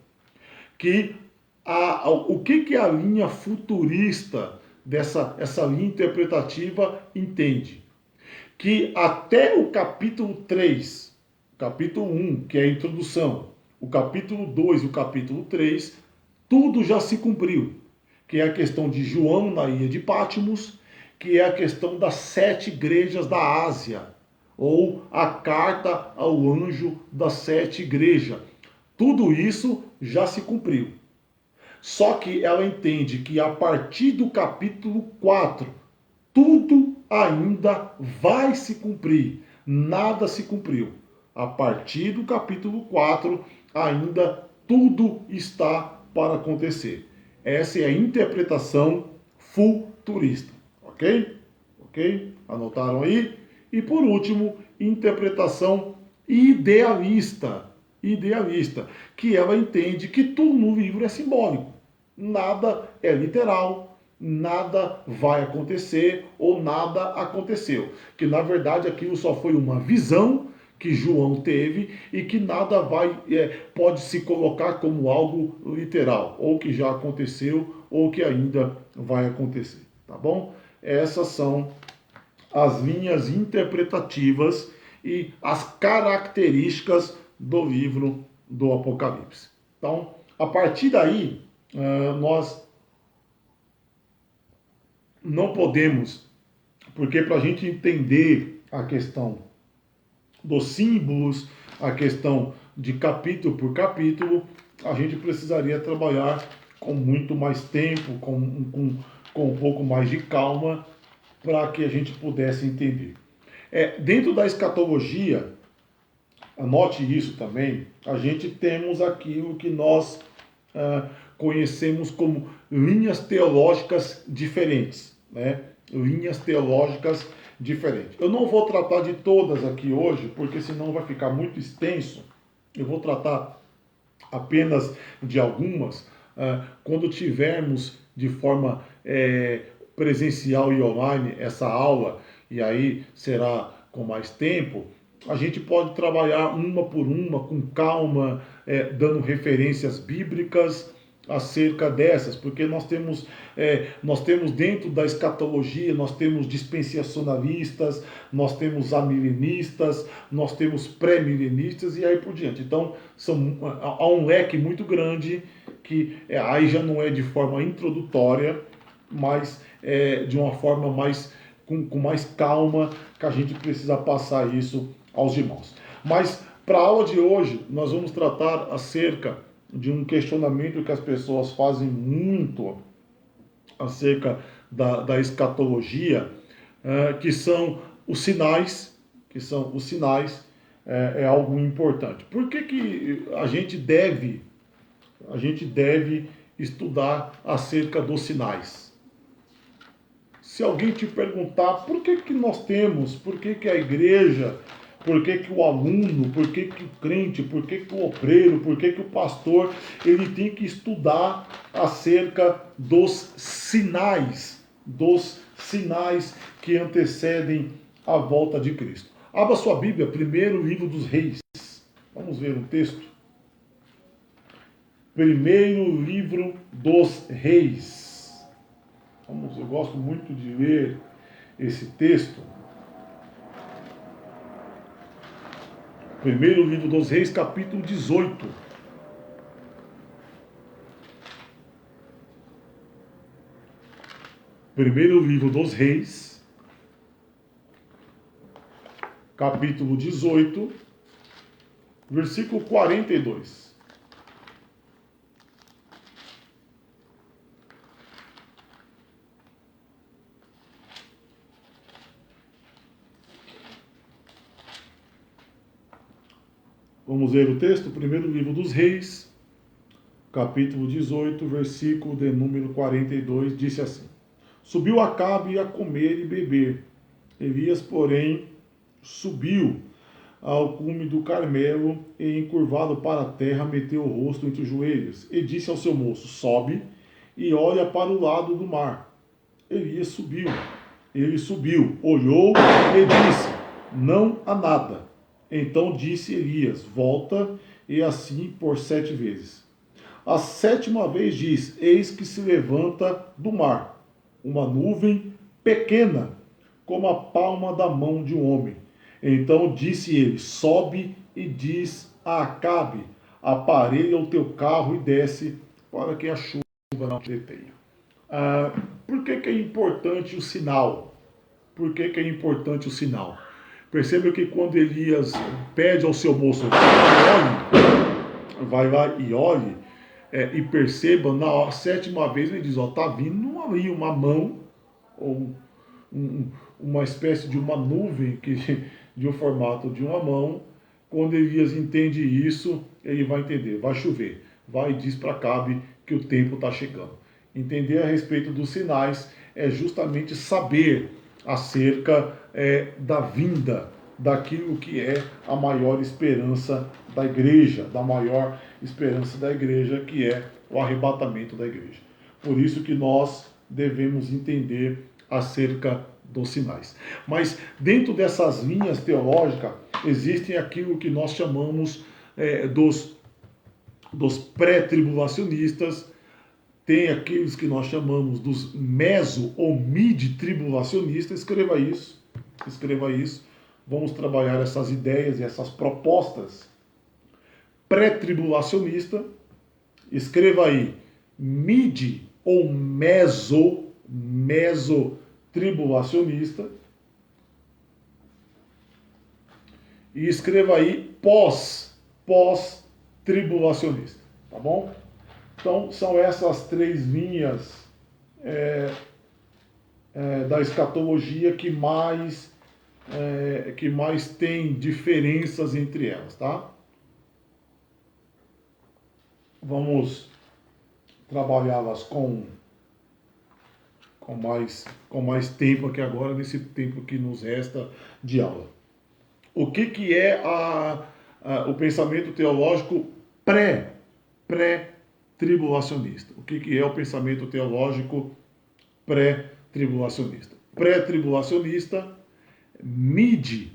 O que a linha futurista essa linha interpretativa entende? Que até o capítulo 3, capítulo 1, que é a introdução, o capítulo 2 e o capítulo 3, tudo já se cumpriu. Que é a questão de João na ilha de Patmos, que é a questão das 7 igrejas da Ásia, ou a carta ao anjo das 7 igrejas. Tudo isso já se cumpriu. Só que ela entende que a partir do capítulo 4, tudo ainda vai se cumprir. Nada se cumpriu. A partir do capítulo 4, ainda tudo está para acontecer. Essa é a interpretação futurista. Ok? Ok? Anotaram aí? E por último, interpretação idealista. Idealista, que ela entende que tudo no livro é simbólico. Nada é literal, nada vai acontecer ou nada aconteceu. Que na verdade aquilo só foi uma visão que João teve e que nada pode se colocar como algo literal, ou que já aconteceu ou que ainda vai acontecer, tá bom? Essas são as linhas interpretativas e as características do livro do Apocalipse. Então, a partir daí, nós não podemos, porque para a gente entender a questão dos símbolos, a questão de capítulo por capítulo, a gente precisaria trabalhar com muito mais tempo, com um pouco mais de calma, para que a gente pudesse entender. Dentro da escatologia, anote isso também, a gente temos aquilo que nós conhecemos como linhas teológicas diferentes, né? Linhas teológicas diferentes. Eu não vou tratar de todas aqui hoje, porque senão vai ficar muito extenso. Eu vou tratar apenas de algumas quando tivermos de forma presencial e online essa aula, e aí será com mais tempo. A gente pode trabalhar uma por uma, com calma, dando referências bíblicas acerca dessas, porque nós temos dentro da escatologia, nós temos dispensacionalistas, nós temos amilenistas, nós temos pré-milenistas e aí por diante. Então, há um leque muito grande que aí já não é de forma introdutória, mas de uma forma mais com mais calma, que a gente precisa passar isso aos irmãos. Mas para a aula de hoje, nós vamos tratar acerca de um questionamento que as pessoas fazem muito acerca da escatologia, que são os sinais, é algo importante. Por que a gente deve estudar acerca dos sinais? Se alguém te perguntar por que nós temos, por que a igreja, por que o aluno, por que o crente, por que o obreiro, por que o pastor, ele tem que estudar acerca dos sinais que antecedem a volta de Cristo. Abra sua Bíblia, primeiro livro dos Reis. Vamos ver um texto. Primeiro livro dos Reis. Eu gosto muito de ler esse texto. Primeiro livro dos Reis, capítulo 18. Primeiro livro dos Reis, capítulo 18, versículo 42. Vamos ver o texto, primeiro livro dos Reis, capítulo 18, versículo de número 42, disse assim: Subiu Acabe a comer e beber. Elias, porém, subiu ao cume do Carmelo e, encurvado para a terra, meteu o rosto entre os joelhos e disse ao seu moço: sobe e olha para o lado do mar. Elias subiu. Ele subiu, olhou e disse: não há nada. Então disse Elias: volta, e assim por 7 vezes. A 7ª vez diz: eis que se levanta do mar uma nuvem pequena, como a palma da mão de um homem. Então disse ele: sobe e diz a Acabe: aparelha o teu carro e desce, para que a chuva não te detenha. Por que é importante o sinal? Por que é importante o sinal? Perceba que quando Elias pede ao seu moço: vai lá e olhe, e perceba, na 7ª vez ele diz: ó, tá vindo ali uma mão, ou uma espécie de uma nuvem de um formato de uma mão. Quando Elias entende isso, ele vai entender: vai chover. Vai e diz para Acabe que o tempo está chegando. Entender a respeito dos sinais é justamente saber acerca da vinda daquilo que é a maior esperança da igreja, da maior esperança da igreja, que é o arrebatamento da igreja. Por isso que nós devemos entender acerca dos sinais. Mas dentro dessas linhas teológicas existem aquilo que nós chamamos dos pré-tribulacionistas, tem aqueles que nós chamamos dos meso ou mid-tribulacionistas. Escreva isso, escreva isso. Vamos trabalhar essas ideias e essas propostas. Pré-tribulacionista, escreva aí mid ou meso-tribulacionista. E escreva aí pós-tribulacionista, tá bom? Então, são essas 3 linhas da escatologia que mais tem diferenças entre elas, tá? Vamos trabalhá-las com mais tempo aqui agora, nesse tempo que nos resta de aula. O que é o pensamento teológico pré-tribulacionista? O que é o pensamento teológico pré-tribulacionista? Pré-tribulacionista, mid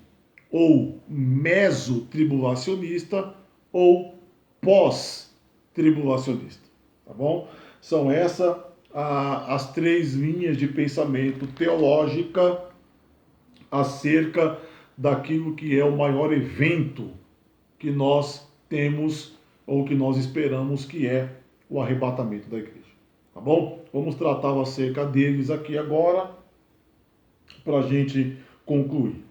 ou meso-tribulacionista ou pós-tribulacionista, tá bom? São essas as 3 linhas de pensamento teológica acerca daquilo que é o maior evento que nós temos ou que nós esperamos, que é o arrebatamento da igreja. Tá bom? Vamos tratar acerca deles aqui agora, para a gente concluir.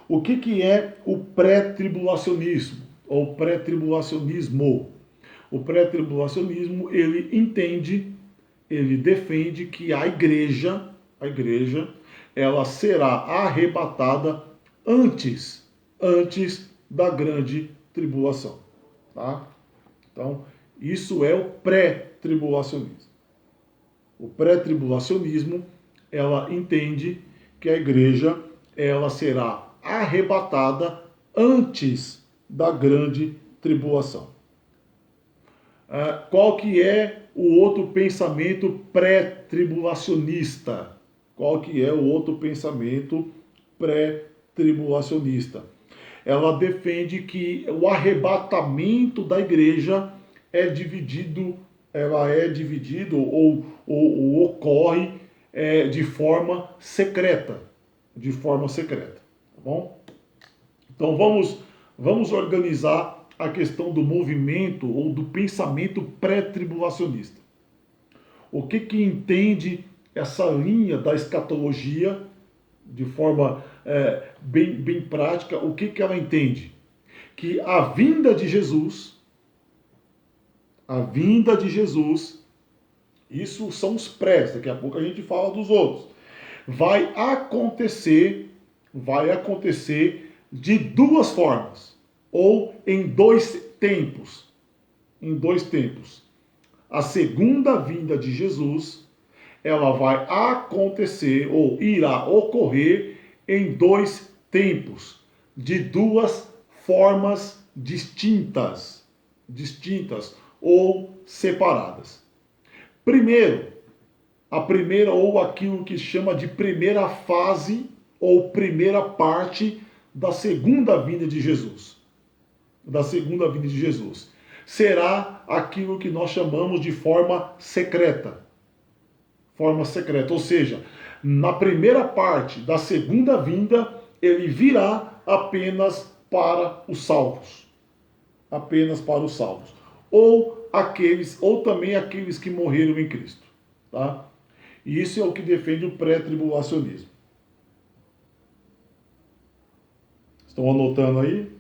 O que é o pré-tribulacionismo ou pré-tribulacionismo? O pré-tribulacionismo, ele defende que a igreja, ela será arrebatada antes da grande tribulação, tá? Então, isso é o pré-tribulacionismo. O pré-tribulacionismo, ela entende que a igreja, ela será arrebatada antes da grande tribulação. Qual que é o outro pensamento pré-tribulacionista? Qual que é o outro pensamento pré-tribulacionista? Ela defende que o arrebatamento da igreja é dividido ou ocorre de forma secreta. De forma secreta, tá bom? Então vamos organizar a questão do movimento ou do pensamento pré-tribulacionista. O que entende essa linha da escatologia de forma bem prática? O que ela entende? Que a vinda de Jesus, isso são os prés, daqui a pouco a gente fala dos outros, vai acontecer de 2 formas, ou em 2 tempos. A segunda vinda de Jesus, ela vai acontecer ou irá ocorrer em 2 tempos, de 2 formas distintas ou separadas. Primeiro, a primeira ou aquilo que chama de primeira fase ou primeira parte da segunda vinda de Jesus. Da segunda vinda de Jesus. Será aquilo que nós chamamos de forma secreta. Forma secreta, ou seja, na primeira parte da segunda vinda, ele virá apenas para os salvos. Apenas para os salvos. Ou também aqueles que morreram em Cristo. Tá? E isso é o que defende o pré-tribulacionismo. Estão anotando aí?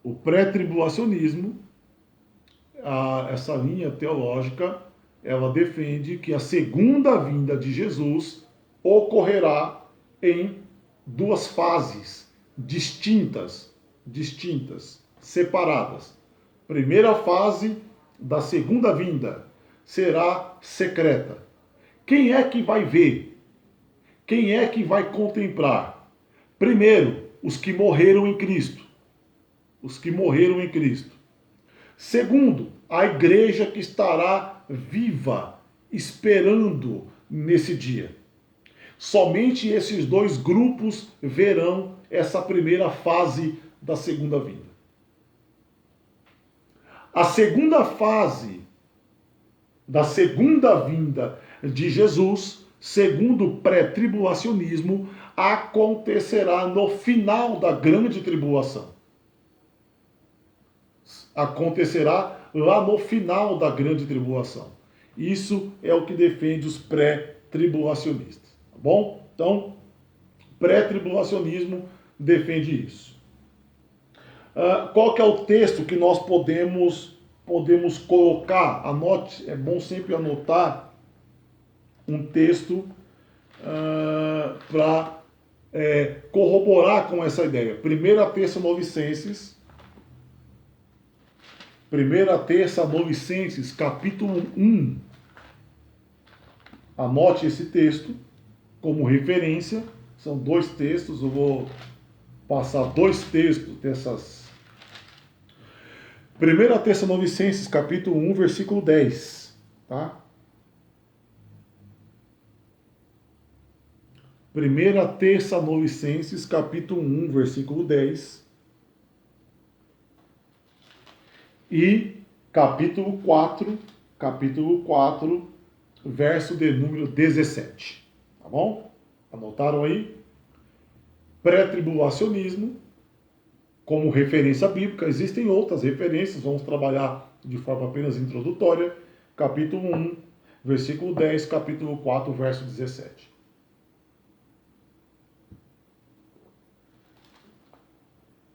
O pré-tribulacionismo, essa linha teológica, ela defende que a segunda vinda de Jesus ocorrerá em duas fases distintas, separadas. Primeira fase da segunda vinda será secreta. Quem é que vai ver? Quem é que vai contemplar? Primeiro, os que morreram em Cristo. Os que morreram em Cristo. Segundo, a igreja que estará viva, esperando nesse dia. Somente esses dois grupos verão essa primeira fase da segunda vinda. A segunda fase da segunda vinda de Jesus, segundo o pré-tribulacionismo, acontecerá no final da grande tribulação. Acontecerá lá no final da grande tribulação. Isso é o que defende os pré-tribulacionistas. Tá bom? Então, pré-tribulacionismo defende isso. Qual que é o texto que nós podemos colocar? Anote, é bom sempre anotar um texto para corroborar com essa ideia. 1 Tessalonicenses, capítulo 1. Anote esse texto como referência. São dois textos, eu vou passar dois textos dessas. 1 Tessalonicenses, capítulo 1, versículo 10. Tá? 1 Tessalonicenses, capítulo 1, versículo 10. E capítulo 4, verso de número 17. Tá bom? Anotaram aí? Pré-tribulacionismo como referência bíblica. Existem outras referências, vamos trabalhar de forma apenas introdutória. Capítulo 1, versículo 10, capítulo 4, verso 17.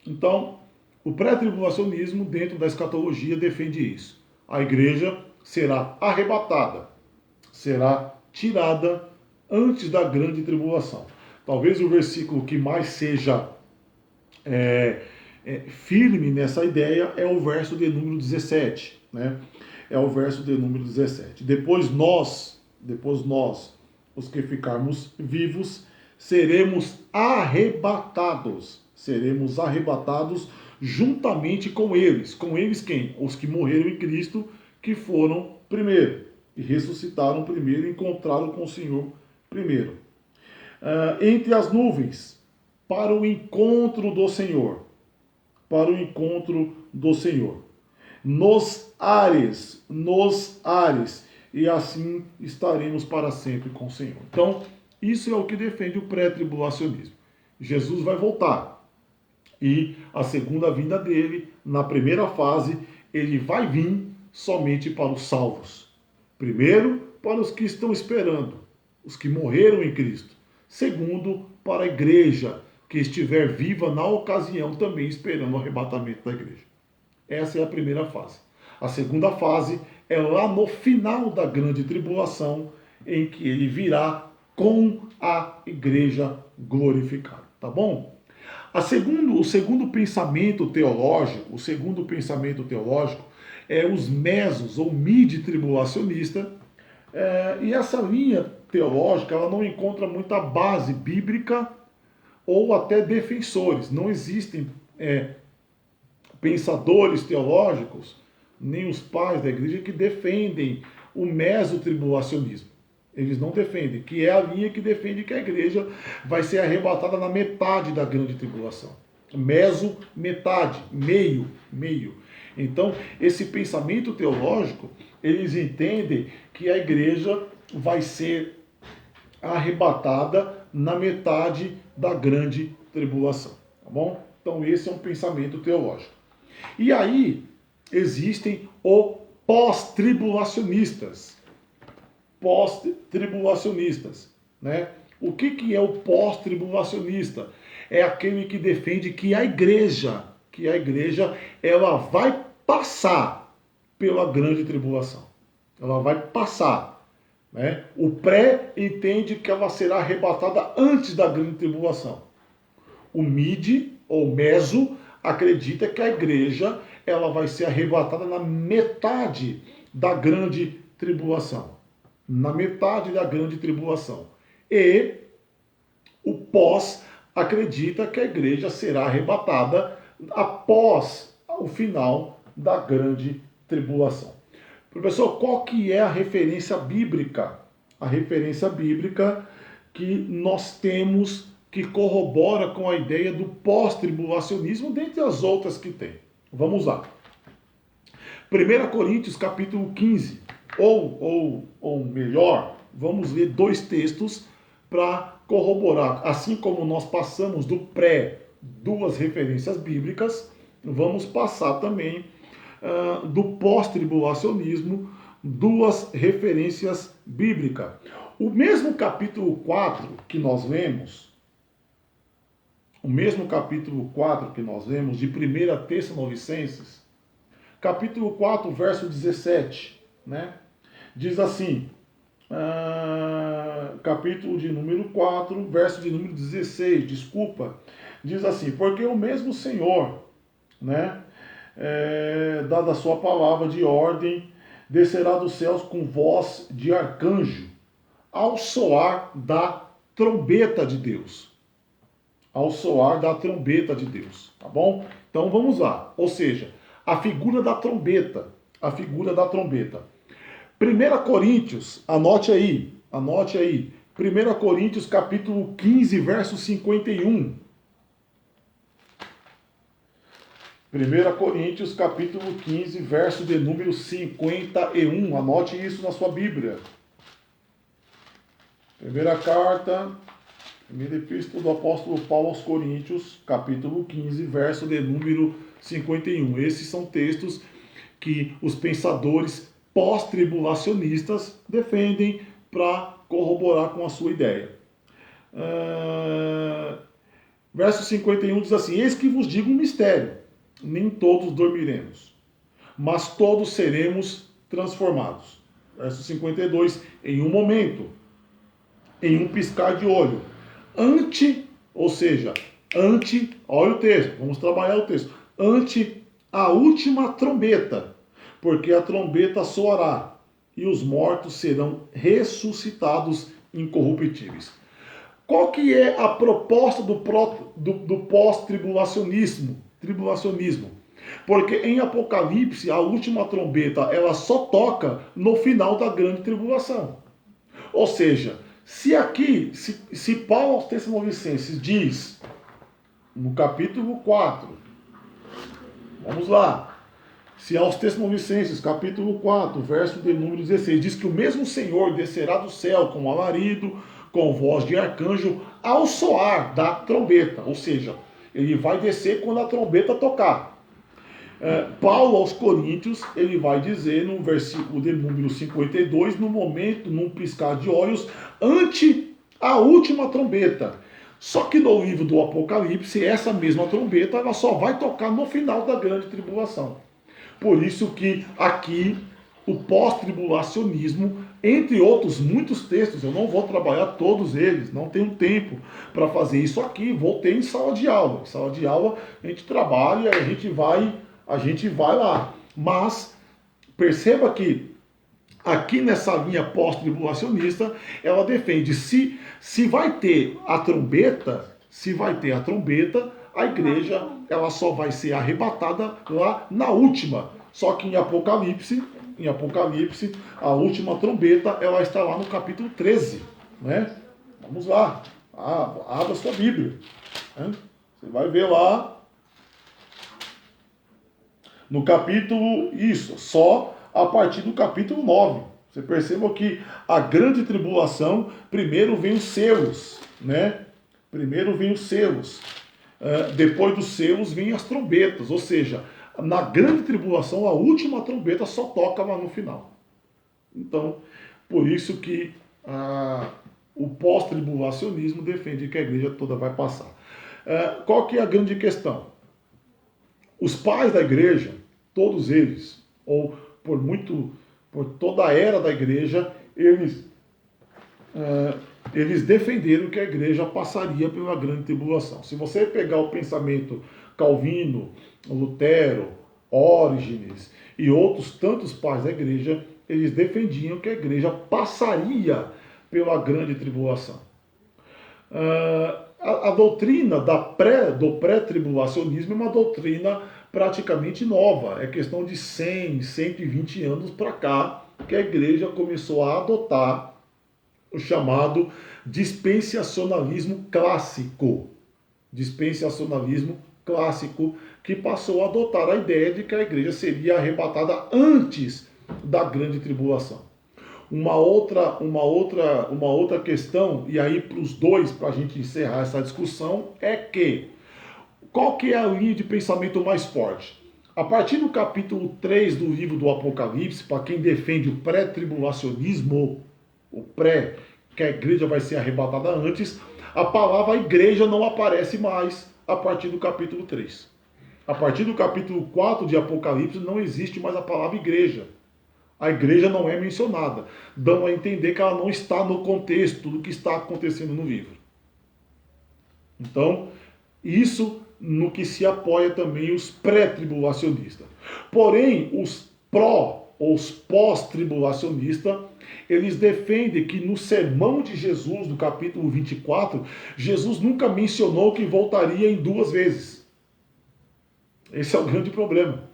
Então, o pré-tribulacionismo, dentro da escatologia, defende isso. A igreja será arrebatada, será tirada antes da grande tribulação. Talvez o versículo que mais seja firme nessa ideia é o verso de número 17. Né? É o verso de número 17. Depois nós, os que ficarmos vivos, seremos arrebatados juntamente com eles. Com eles quem? Os que morreram em Cristo, que foram primeiro, e ressuscitaram primeiro, e encontraram com o Senhor primeiro. Entre as nuvens, para o encontro do Senhor. Nos ares, e assim estaremos para sempre com o Senhor. Então, isso é o que defende o pré-tribulacionismo. Jesus vai voltar. E a segunda vinda dele, na primeira fase, ele vai vir somente para os salvos. Primeiro, para os que estão esperando, os que morreram em Cristo. Segundo, para a igreja que estiver viva na ocasião, também esperando o arrebatamento da igreja. Essa é a primeira fase. A segunda fase é lá no final da grande tribulação, em que ele virá com a igreja glorificada. Tá bom? O segundo pensamento teológico é os mesos ou mid-tribulacionista. E essa linha teológica ela não encontra muita base bíblica ou até defensores. Não existem pensadores teológicos, nem os pais da igreja, que defendem o mesotribulacionismo. Eles não defendem, que é a linha que defende que a igreja vai ser arrebatada na metade da grande tribulação. Meso, metade, meio. Então, esse pensamento teológico, eles entendem que a igreja vai ser arrebatada na metade da grande tribulação, tá bom? Então, esse é um pensamento teológico. E aí, existem os pós-tribulacionistas. Né? O que é o pós-tribulacionista? É aquele que defende que a igreja ela vai passar pela grande tribulação. Ela vai passar. Né? O pré entende que ela será arrebatada antes da grande tribulação. O mid, ou meso, acredita que a igreja ela vai ser arrebatada na metade da grande tribulação. Na metade da grande tribulação. E o pós acredita que a igreja será arrebatada após o final da grande tribulação. Professor, qual que é a referência bíblica? A referência bíblica que nós temos que corrobora com a ideia do pós-tribulacionismo, dentre as outras que tem. Vamos lá. 1 Coríntios capítulo 15, ou melhor, vamos ler dois textos para corroborar. Assim como nós passamos do pré duas referências bíblicas, vamos passar também do pós-tribulacionismo duas referências bíblicas. O mesmo capítulo 4 que nós lemos, de 1 Tessalonicenses, capítulo 4, verso 17, né? Diz assim, capítulo de número 4, verso de número 16, diz assim, porque o mesmo Senhor, né, dada a sua palavra de ordem, descerá dos céus com voz de arcanjo, ao soar da trombeta de Deus. Ao soar da trombeta de Deus, tá bom? Então vamos lá, ou seja, a figura da trombeta, 1 Coríntios, anote aí, 1 Coríntios capítulo 15, verso 51. 1 Coríntios capítulo 15, verso de número 51, anote isso na sua Bíblia. Primeira epístola do apóstolo Paulo aos Coríntios, capítulo 15, verso de número 51. Esses são textos que os pensadores pós-tribulacionistas defendem para corroborar com a sua ideia. Verso 51 diz assim, eis que vos digo um mistério, nem todos dormiremos, mas todos seremos transformados. Verso 52, em um momento, em um piscar de olho, olha o texto, vamos trabalhar o texto, ante a última trombeta, porque a trombeta soará e os mortos serão ressuscitados incorruptíveis. Qual que é a proposta do pós-tribulacionismo? Porque em Apocalipse, a última trombeta, ela só toca no final da grande tribulação. Ou seja, se Paulo aos Tessalonicenses diz, no capítulo 4, vamos lá, se aos Tessalonicenses, capítulo 4, verso de número 16, diz que o mesmo Senhor descerá do céu com alarido, com voz de arcanjo, ao soar da trombeta, ou seja, ele vai descer quando a trombeta tocar. Paulo aos Coríntios, ele vai dizer no versículo de número 52, no momento, num piscar de olhos, ante a última trombeta. Só que no livro do Apocalipse, essa mesma trombeta, ela só vai tocar no final da grande tribulação. Por isso que aqui o pós-tribulacionismo, entre outros muitos textos, eu não vou trabalhar todos eles, não tenho tempo para fazer isso aqui, vou ter em sala de aula. Em sala de aula a gente trabalha, a gente vai lá. Mas perceba que aqui nessa linha pós-tribulacionista, ela defende se vai ter a trombeta, Se vai ter a trombeta, a igreja ela só vai ser arrebatada lá na última. Só que em Apocalipse, a última trombeta ela está lá no capítulo 13, né? Vamos lá, abra sua Bíblia, né? Você vai ver lá no capítulo, só a partir do capítulo 9. Você perceba que a grande tribulação, primeiro vem os selos, né? Primeiro vem os selos. Depois dos selos vêm as trombetas. Ou seja, na grande tribulação, a última trombeta só toca lá no final. Então, por isso que o pós-tribulacionismo defende que a igreja toda vai passar. Qual que é a grande questão? Os pais da igreja, todos eles, ou por toda a era da igreja, eles defenderam que a igreja passaria pela grande tribulação. Se você pegar o pensamento Calvino, Lutero, Orígenes e outros tantos pais da igreja, eles defendiam que a igreja passaria pela grande tribulação. A doutrina do pré-tribulacionismo é uma doutrina praticamente nova. É questão de 100, 120 anos para cá que a igreja começou a adotar o chamado dispensacionalismo clássico. Dispensacionalismo clássico, que passou a adotar a ideia de que a igreja seria arrebatada antes da grande tribulação. Uma outra questão, e aí para os dois, para a gente encerrar essa discussão, é que qual que é a linha de pensamento mais forte? A partir do capítulo 3 do livro do Apocalipse, para quem defende o pré-tribulacionismo, que a igreja vai ser arrebatada antes, a palavra igreja não aparece mais a partir do capítulo 3. A partir do capítulo 4 de Apocalipse não existe mais a palavra igreja. A igreja não é mencionada. Dão a entender que ela não está no contexto do que está acontecendo no livro. Então, isso no que se apoia também os pré-tribulacionistas. Porém, os pós-tribulacionistas, eles defendem que no sermão de Jesus, no capítulo 24, Jesus nunca mencionou que voltaria em 2 vezes. Esse é o grande problema.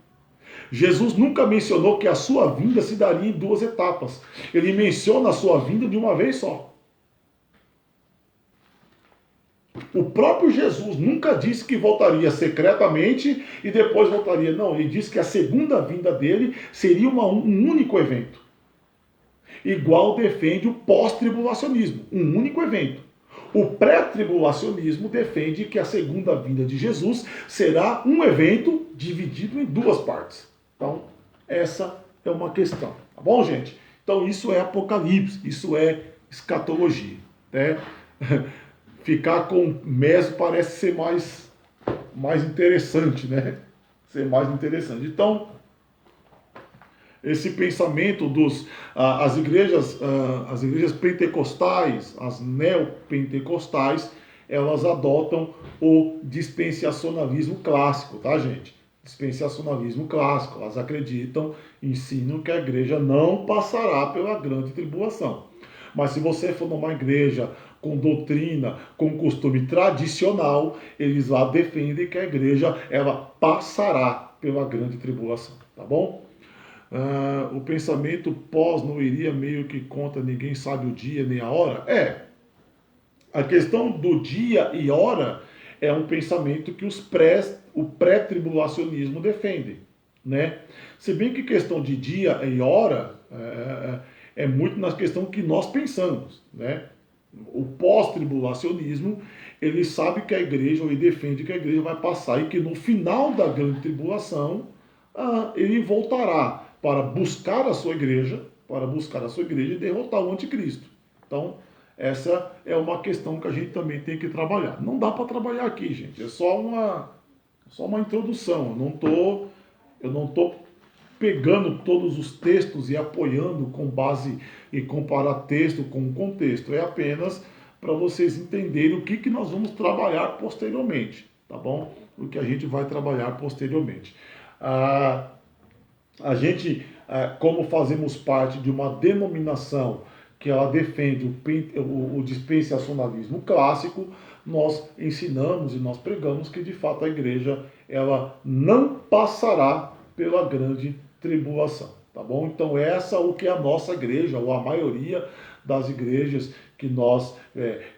Jesus nunca mencionou que a sua vinda se daria em 2 etapas. Ele menciona a sua vinda de uma vez só. O próprio Jesus nunca disse que voltaria secretamente e depois voltaria. Não, ele disse que a segunda vinda dele seria um único evento. Igual defende o pós-tribulacionismo, um único evento. O pré-tribulacionismo defende que a segunda vinda de Jesus será um evento dividido em 2 partes. Então, essa é uma questão. Tá bom, gente? Então, isso é Apocalipse, isso é escatologia. Né? Ficar com meso parece ser mais interessante, né? Ser mais interessante. Então, esse pensamento as igrejas pentecostais, as neopentecostais, elas adotam o dispensacionalismo clássico, tá, gente? Dispensacionalismo clássico. Elas acreditam, ensinam que a igreja não passará pela grande tribulação. Mas se você for numa igreja com doutrina, com costume tradicional, eles lá defendem que a igreja ela passará pela grande tribulação, tá bom? O pensamento pós não iria meio que contra ninguém sabe o dia nem a hora? A questão do dia e hora é um pensamento que o pré-tribulacionismo defende, né? Se bem que questão de dia e hora é muito na questão que nós pensamos, né? O pós-tribulacionismo, ele sabe que a igreja, ele defende que a igreja vai passar e que no final da grande tribulação, ele voltará para buscar a sua igreja e derrotar o anticristo. Então, essa é uma questão que a gente também tem que trabalhar. Não dá para trabalhar aqui, gente. É só uma introdução. Eu não tô pegando todos os textos e apoiando com base e comparar texto com contexto. É apenas para vocês entenderem o que nós vamos trabalhar posteriormente, tá bom? O que a gente vai trabalhar posteriormente. A gente, como fazemos parte de uma denominação que ela defende o dispensacionalismo clássico, nós ensinamos e nós pregamos que de fato a igreja ela não passará pela grande tribulação, tá bom? Então essa é o que a nossa igreja, ou a maioria das igrejas que nós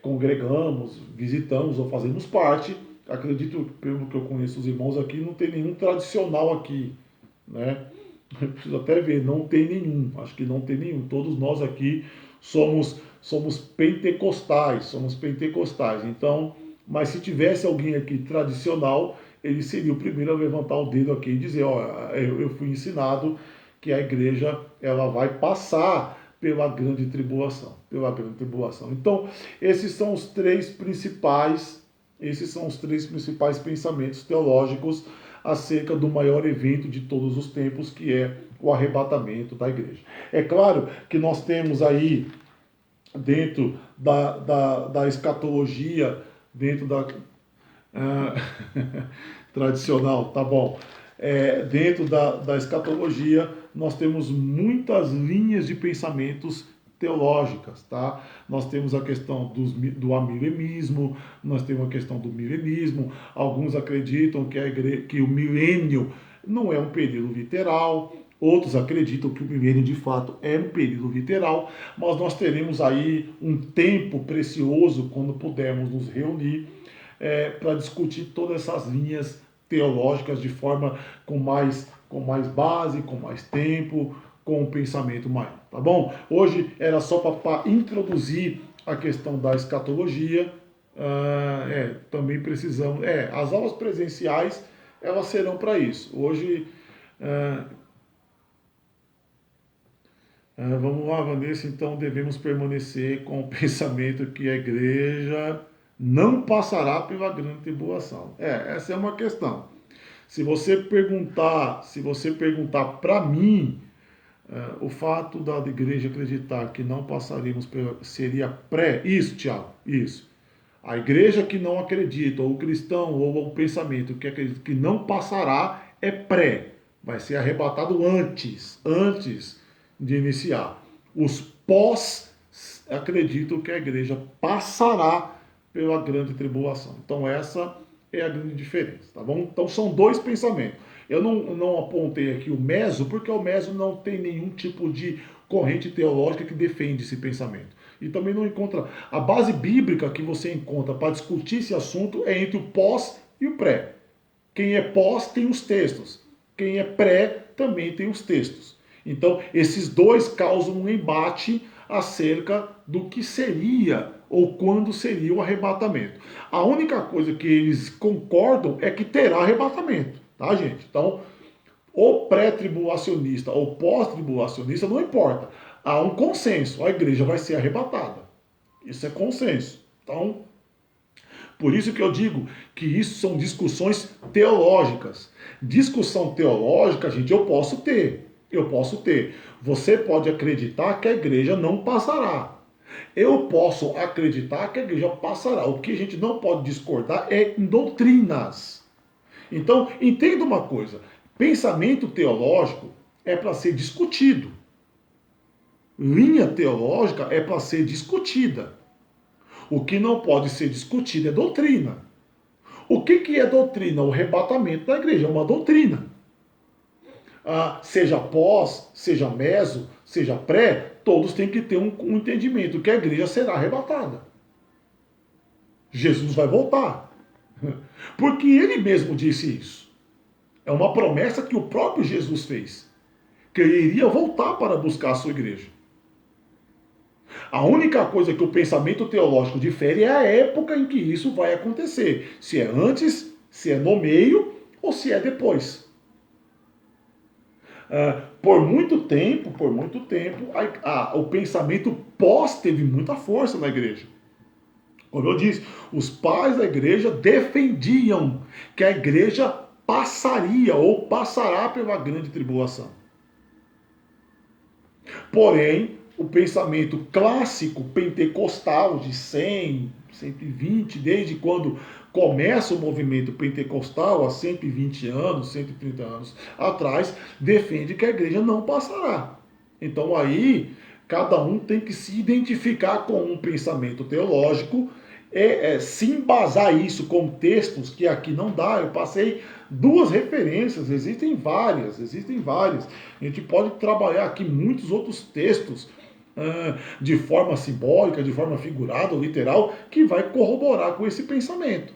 congregamos, visitamos ou fazemos parte, acredito, pelo que eu conheço os irmãos aqui, não tem nenhum tradicional aqui, né? Eu preciso até ver, não tem nenhum, acho que não tem nenhum. Todos nós aqui somos pentecostais. Então, mas se tivesse alguém aqui tradicional, ele seria o primeiro a levantar o dedo aqui e dizer, ó, eu fui ensinado que a igreja ela vai passar pela grande tribulação, Então, esses são os três principais pensamentos teológicos acerca do maior evento de todos os tempos, que é o arrebatamento da igreja. É claro que nós temos aí, dentro da escatologia, dentro da tradicional, tá bom. Dentro da escatologia, nós temos muitas linhas de pensamentos teológicas, tá? Nós temos a questão do amilenismo, nós temos a questão do milenismo. Alguns acreditam que o milênio não é um período literal, outros acreditam que o milênio de fato é um período literal, mas nós teremos aí um tempo precioso quando pudermos nos reunir para discutir todas essas linhas teológicas de forma com mais base, com mais tempo, com um pensamento maior, tá bom? Hoje era só para introduzir a questão da escatologia. Também precisamos. As aulas presenciais elas serão para isso. Hoje. Vamos lá, Vanessa. Então devemos permanecer com o pensamento que a igreja não passará pela grande tribulação. Essa é uma questão. Se você perguntar para mim, o fato da igreja acreditar que não passaremos seria isso, Tiago, isso. A igreja que não acredita, ou o cristão, ou o pensamento que acredita que não passará, é vai ser arrebatado antes de iniciar. Os pós acreditam que a igreja passará pela grande tribulação. Então essa é a grande diferença, tá bom? Então são dois pensamentos. Eu não apontei aqui o meso, porque o meso não tem nenhum tipo de corrente teológica que defende esse pensamento. E também não encontra. A base bíblica que você encontra para discutir esse assunto é entre o pós e o pré. Quem é pós tem os textos. Quem é pré também tem os textos. Então, esses dois causam um embate acerca do que seria ou quando seria o arrebatamento. A única coisa que eles concordam é que terá arrebatamento, tá, gente? Então, o pré-tribulacionista ou pós-tribulacionista, não importa. Há um consenso, a igreja vai ser arrebatada. Isso é consenso. Então, por isso que eu digo que isso são discussões teológicas. Discussão teológica, gente, eu posso ter. Você pode acreditar que a igreja não passará. Eu posso acreditar que a igreja passará. O que a gente não pode discordar é em doutrinas. Então, entenda uma coisa. Pensamento teológico é para ser discutido. Linha teológica é para ser discutida. O que não pode ser discutido é doutrina. O que é doutrina? O arrebatamento da igreja é uma doutrina. Seja pós, seja meso, seja pré, todos têm que ter um entendimento que a igreja será arrebatada. Jesus vai voltar. Porque ele mesmo disse isso. É uma promessa que o próprio Jesus fez. Que ele iria voltar para buscar a sua igreja. A única coisa que o pensamento teológico difere é a época em que isso vai acontecer. Se é antes, se é no meio ou se é depois. Por muito tempo, o pensamento pós teve muita força na igreja. Como eu disse, os pais da igreja defendiam que a igreja passaria ou passará pela grande tribulação. Porém, o pensamento clássico pentecostal de 100, 120, desde quando começa o movimento pentecostal há 120 anos, 130 anos atrás, defende que a igreja não passará. Então aí, cada um tem que se identificar com um pensamento teológico se embasar isso com textos que aqui não dá, eu passei duas referências, existem várias. A gente pode trabalhar aqui muitos outros textos de forma simbólica, de forma figurada ou literal, que vai corroborar com esse pensamento.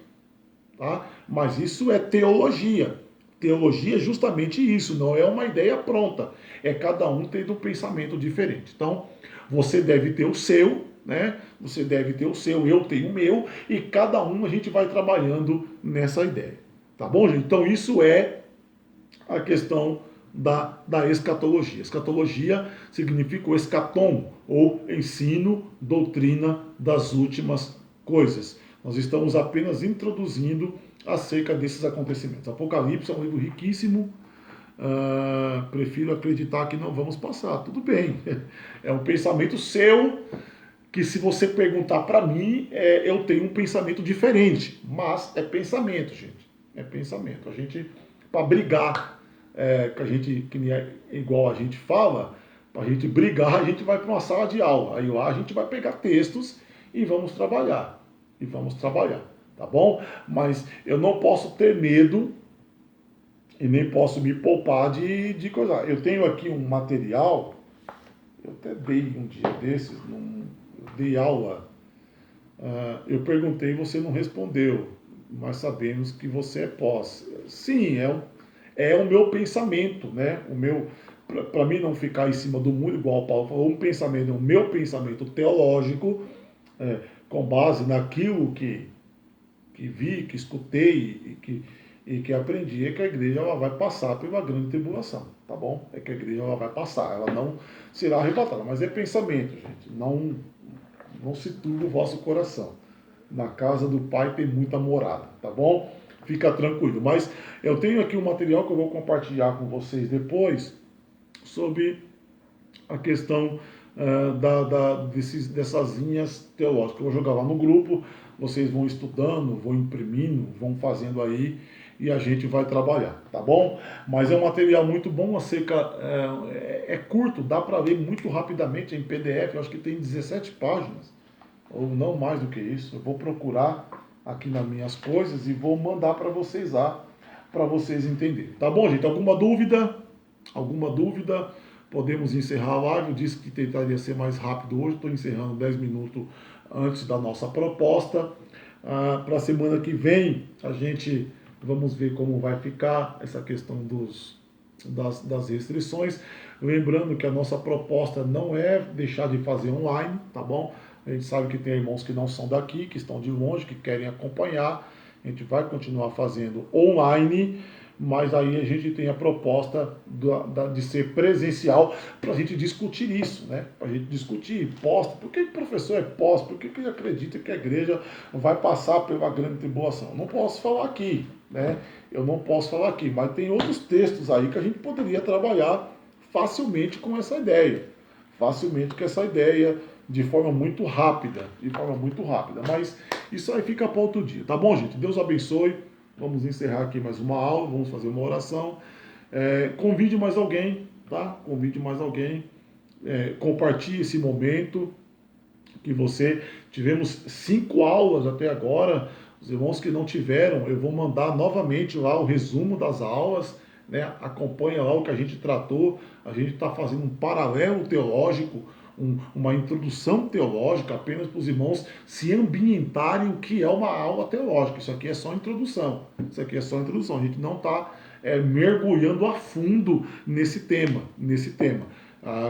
Tá? Mas isso é teologia. Teologia é justamente isso, não é uma ideia pronta. É cada um tendo um pensamento diferente. Então, você deve ter o seu, né? Você deve ter o seu, eu tenho o meu, e cada um a gente vai trabalhando nessa ideia. Tá bom, gente? Então, isso é a questão da escatologia. Escatologia significa o escatom, ou ensino, doutrina das últimas coisas. Nós estamos apenas introduzindo acerca desses acontecimentos. Apocalipse é um livro riquíssimo. Prefiro acreditar que não vamos passar. Tudo bem. É um pensamento seu que, se você perguntar para mim, eu tenho um pensamento diferente. Mas é pensamento, gente. É pensamento. A gente, para brigar, igual a gente fala, para a gente brigar, a gente vai para uma sala de aula. Aí lá a gente vai pegar textos e vamos trabalhar. Tá bom? Mas eu não posso ter medo e nem posso me poupar de coisa. Eu tenho aqui um material, eu até dei um dia desses, eu dei aula, eu perguntei e você não respondeu, mas sabemos que você é pós. Sim, é o meu pensamento, né? Para mim não ficar em cima do muro, igual o Paulo falou, o meu pensamento teológico, com base naquilo que vi, que escutei e que aprendi, é que a igreja ela vai passar pela grande tribulação, tá bom? É que a igreja ela vai passar, ela não será arrebatada, mas é pensamento, gente. Não se turbe o vosso coração. Na casa do Pai tem muita morada, tá bom? Fica tranquilo. Mas eu tenho aqui um material que eu vou compartilhar com vocês depois sobre a questão dessas linhas teológicas. Eu vou jogar lá no grupo, vocês vão estudando, vão imprimindo, vão fazendo aí e a gente vai trabalhar, tá bom? Mas é um material muito bom, é curto, dá para ler muito rapidamente, é em PDF, eu acho que tem 17 páginas, ou não mais do que isso. Eu vou procurar aqui nas minhas coisas e vou mandar para vocês lá, para vocês entenderem. Tá bom, gente? Alguma dúvida? Podemos encerrar a live. Eu disse que tentaria ser mais rápido hoje. Estou encerrando 10 minutos antes da nossa proposta. Para a semana que vem, vamos ver como vai ficar essa questão das restrições. Lembrando que a nossa proposta não é deixar de fazer online, tá bom? A gente sabe que tem irmãos que não são daqui, que estão de longe, que querem acompanhar. A gente vai continuar fazendo online, mas aí a gente tem a proposta de ser presencial para a gente discutir isso, né? Para a gente discutir posto. Por que o professor é posto? Por que ele acredita que a igreja vai passar pela grande tribulação? Não posso falar aqui, né? Eu não posso falar aqui, mas tem outros textos aí que a gente poderia trabalhar facilmente com essa ideia. De forma muito rápida. Mas isso aí fica para outro dia, tá bom, gente? Deus abençoe. Vamos encerrar aqui mais uma aula, vamos fazer uma oração. Convide mais alguém, tá? Compartilhe esse momento que tivemos 5 aulas até agora. Os irmãos que não tiveram, eu vou mandar novamente lá o resumo das aulas, né? Acompanha lá o que a gente tratou. A gente está fazendo um paralelo teológico, uma introdução teológica, apenas para os irmãos se ambientarem o que é uma aula teológica. Isso aqui é só introdução. A gente não está mergulhando a fundo nesse tema.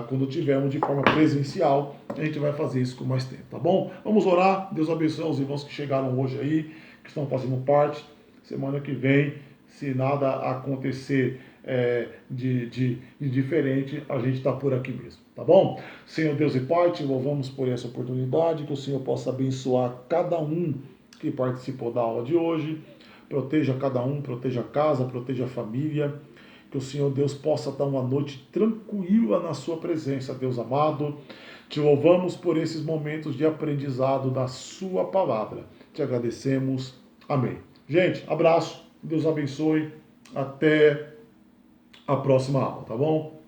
Quando tivermos de forma presencial, a gente vai fazer isso com mais tempo, tá bom? Vamos orar. Deus abençoe os irmãos que chegaram hoje aí, que estão fazendo parte. Semana que vem, se nada acontecer de diferente, a gente está por aqui mesmo, tá bom? Senhor Deus e Pai, te louvamos por essa oportunidade, que o Senhor possa abençoar cada um que participou da aula de hoje, proteja cada um, proteja a casa, proteja a família, que o Senhor Deus possa dar uma noite tranquila na sua presença, Deus amado. Te louvamos por esses momentos de aprendizado da sua palavra. Te agradecemos. Amém. Gente, abraço. Deus abençoe. Até a próxima aula, tá bom?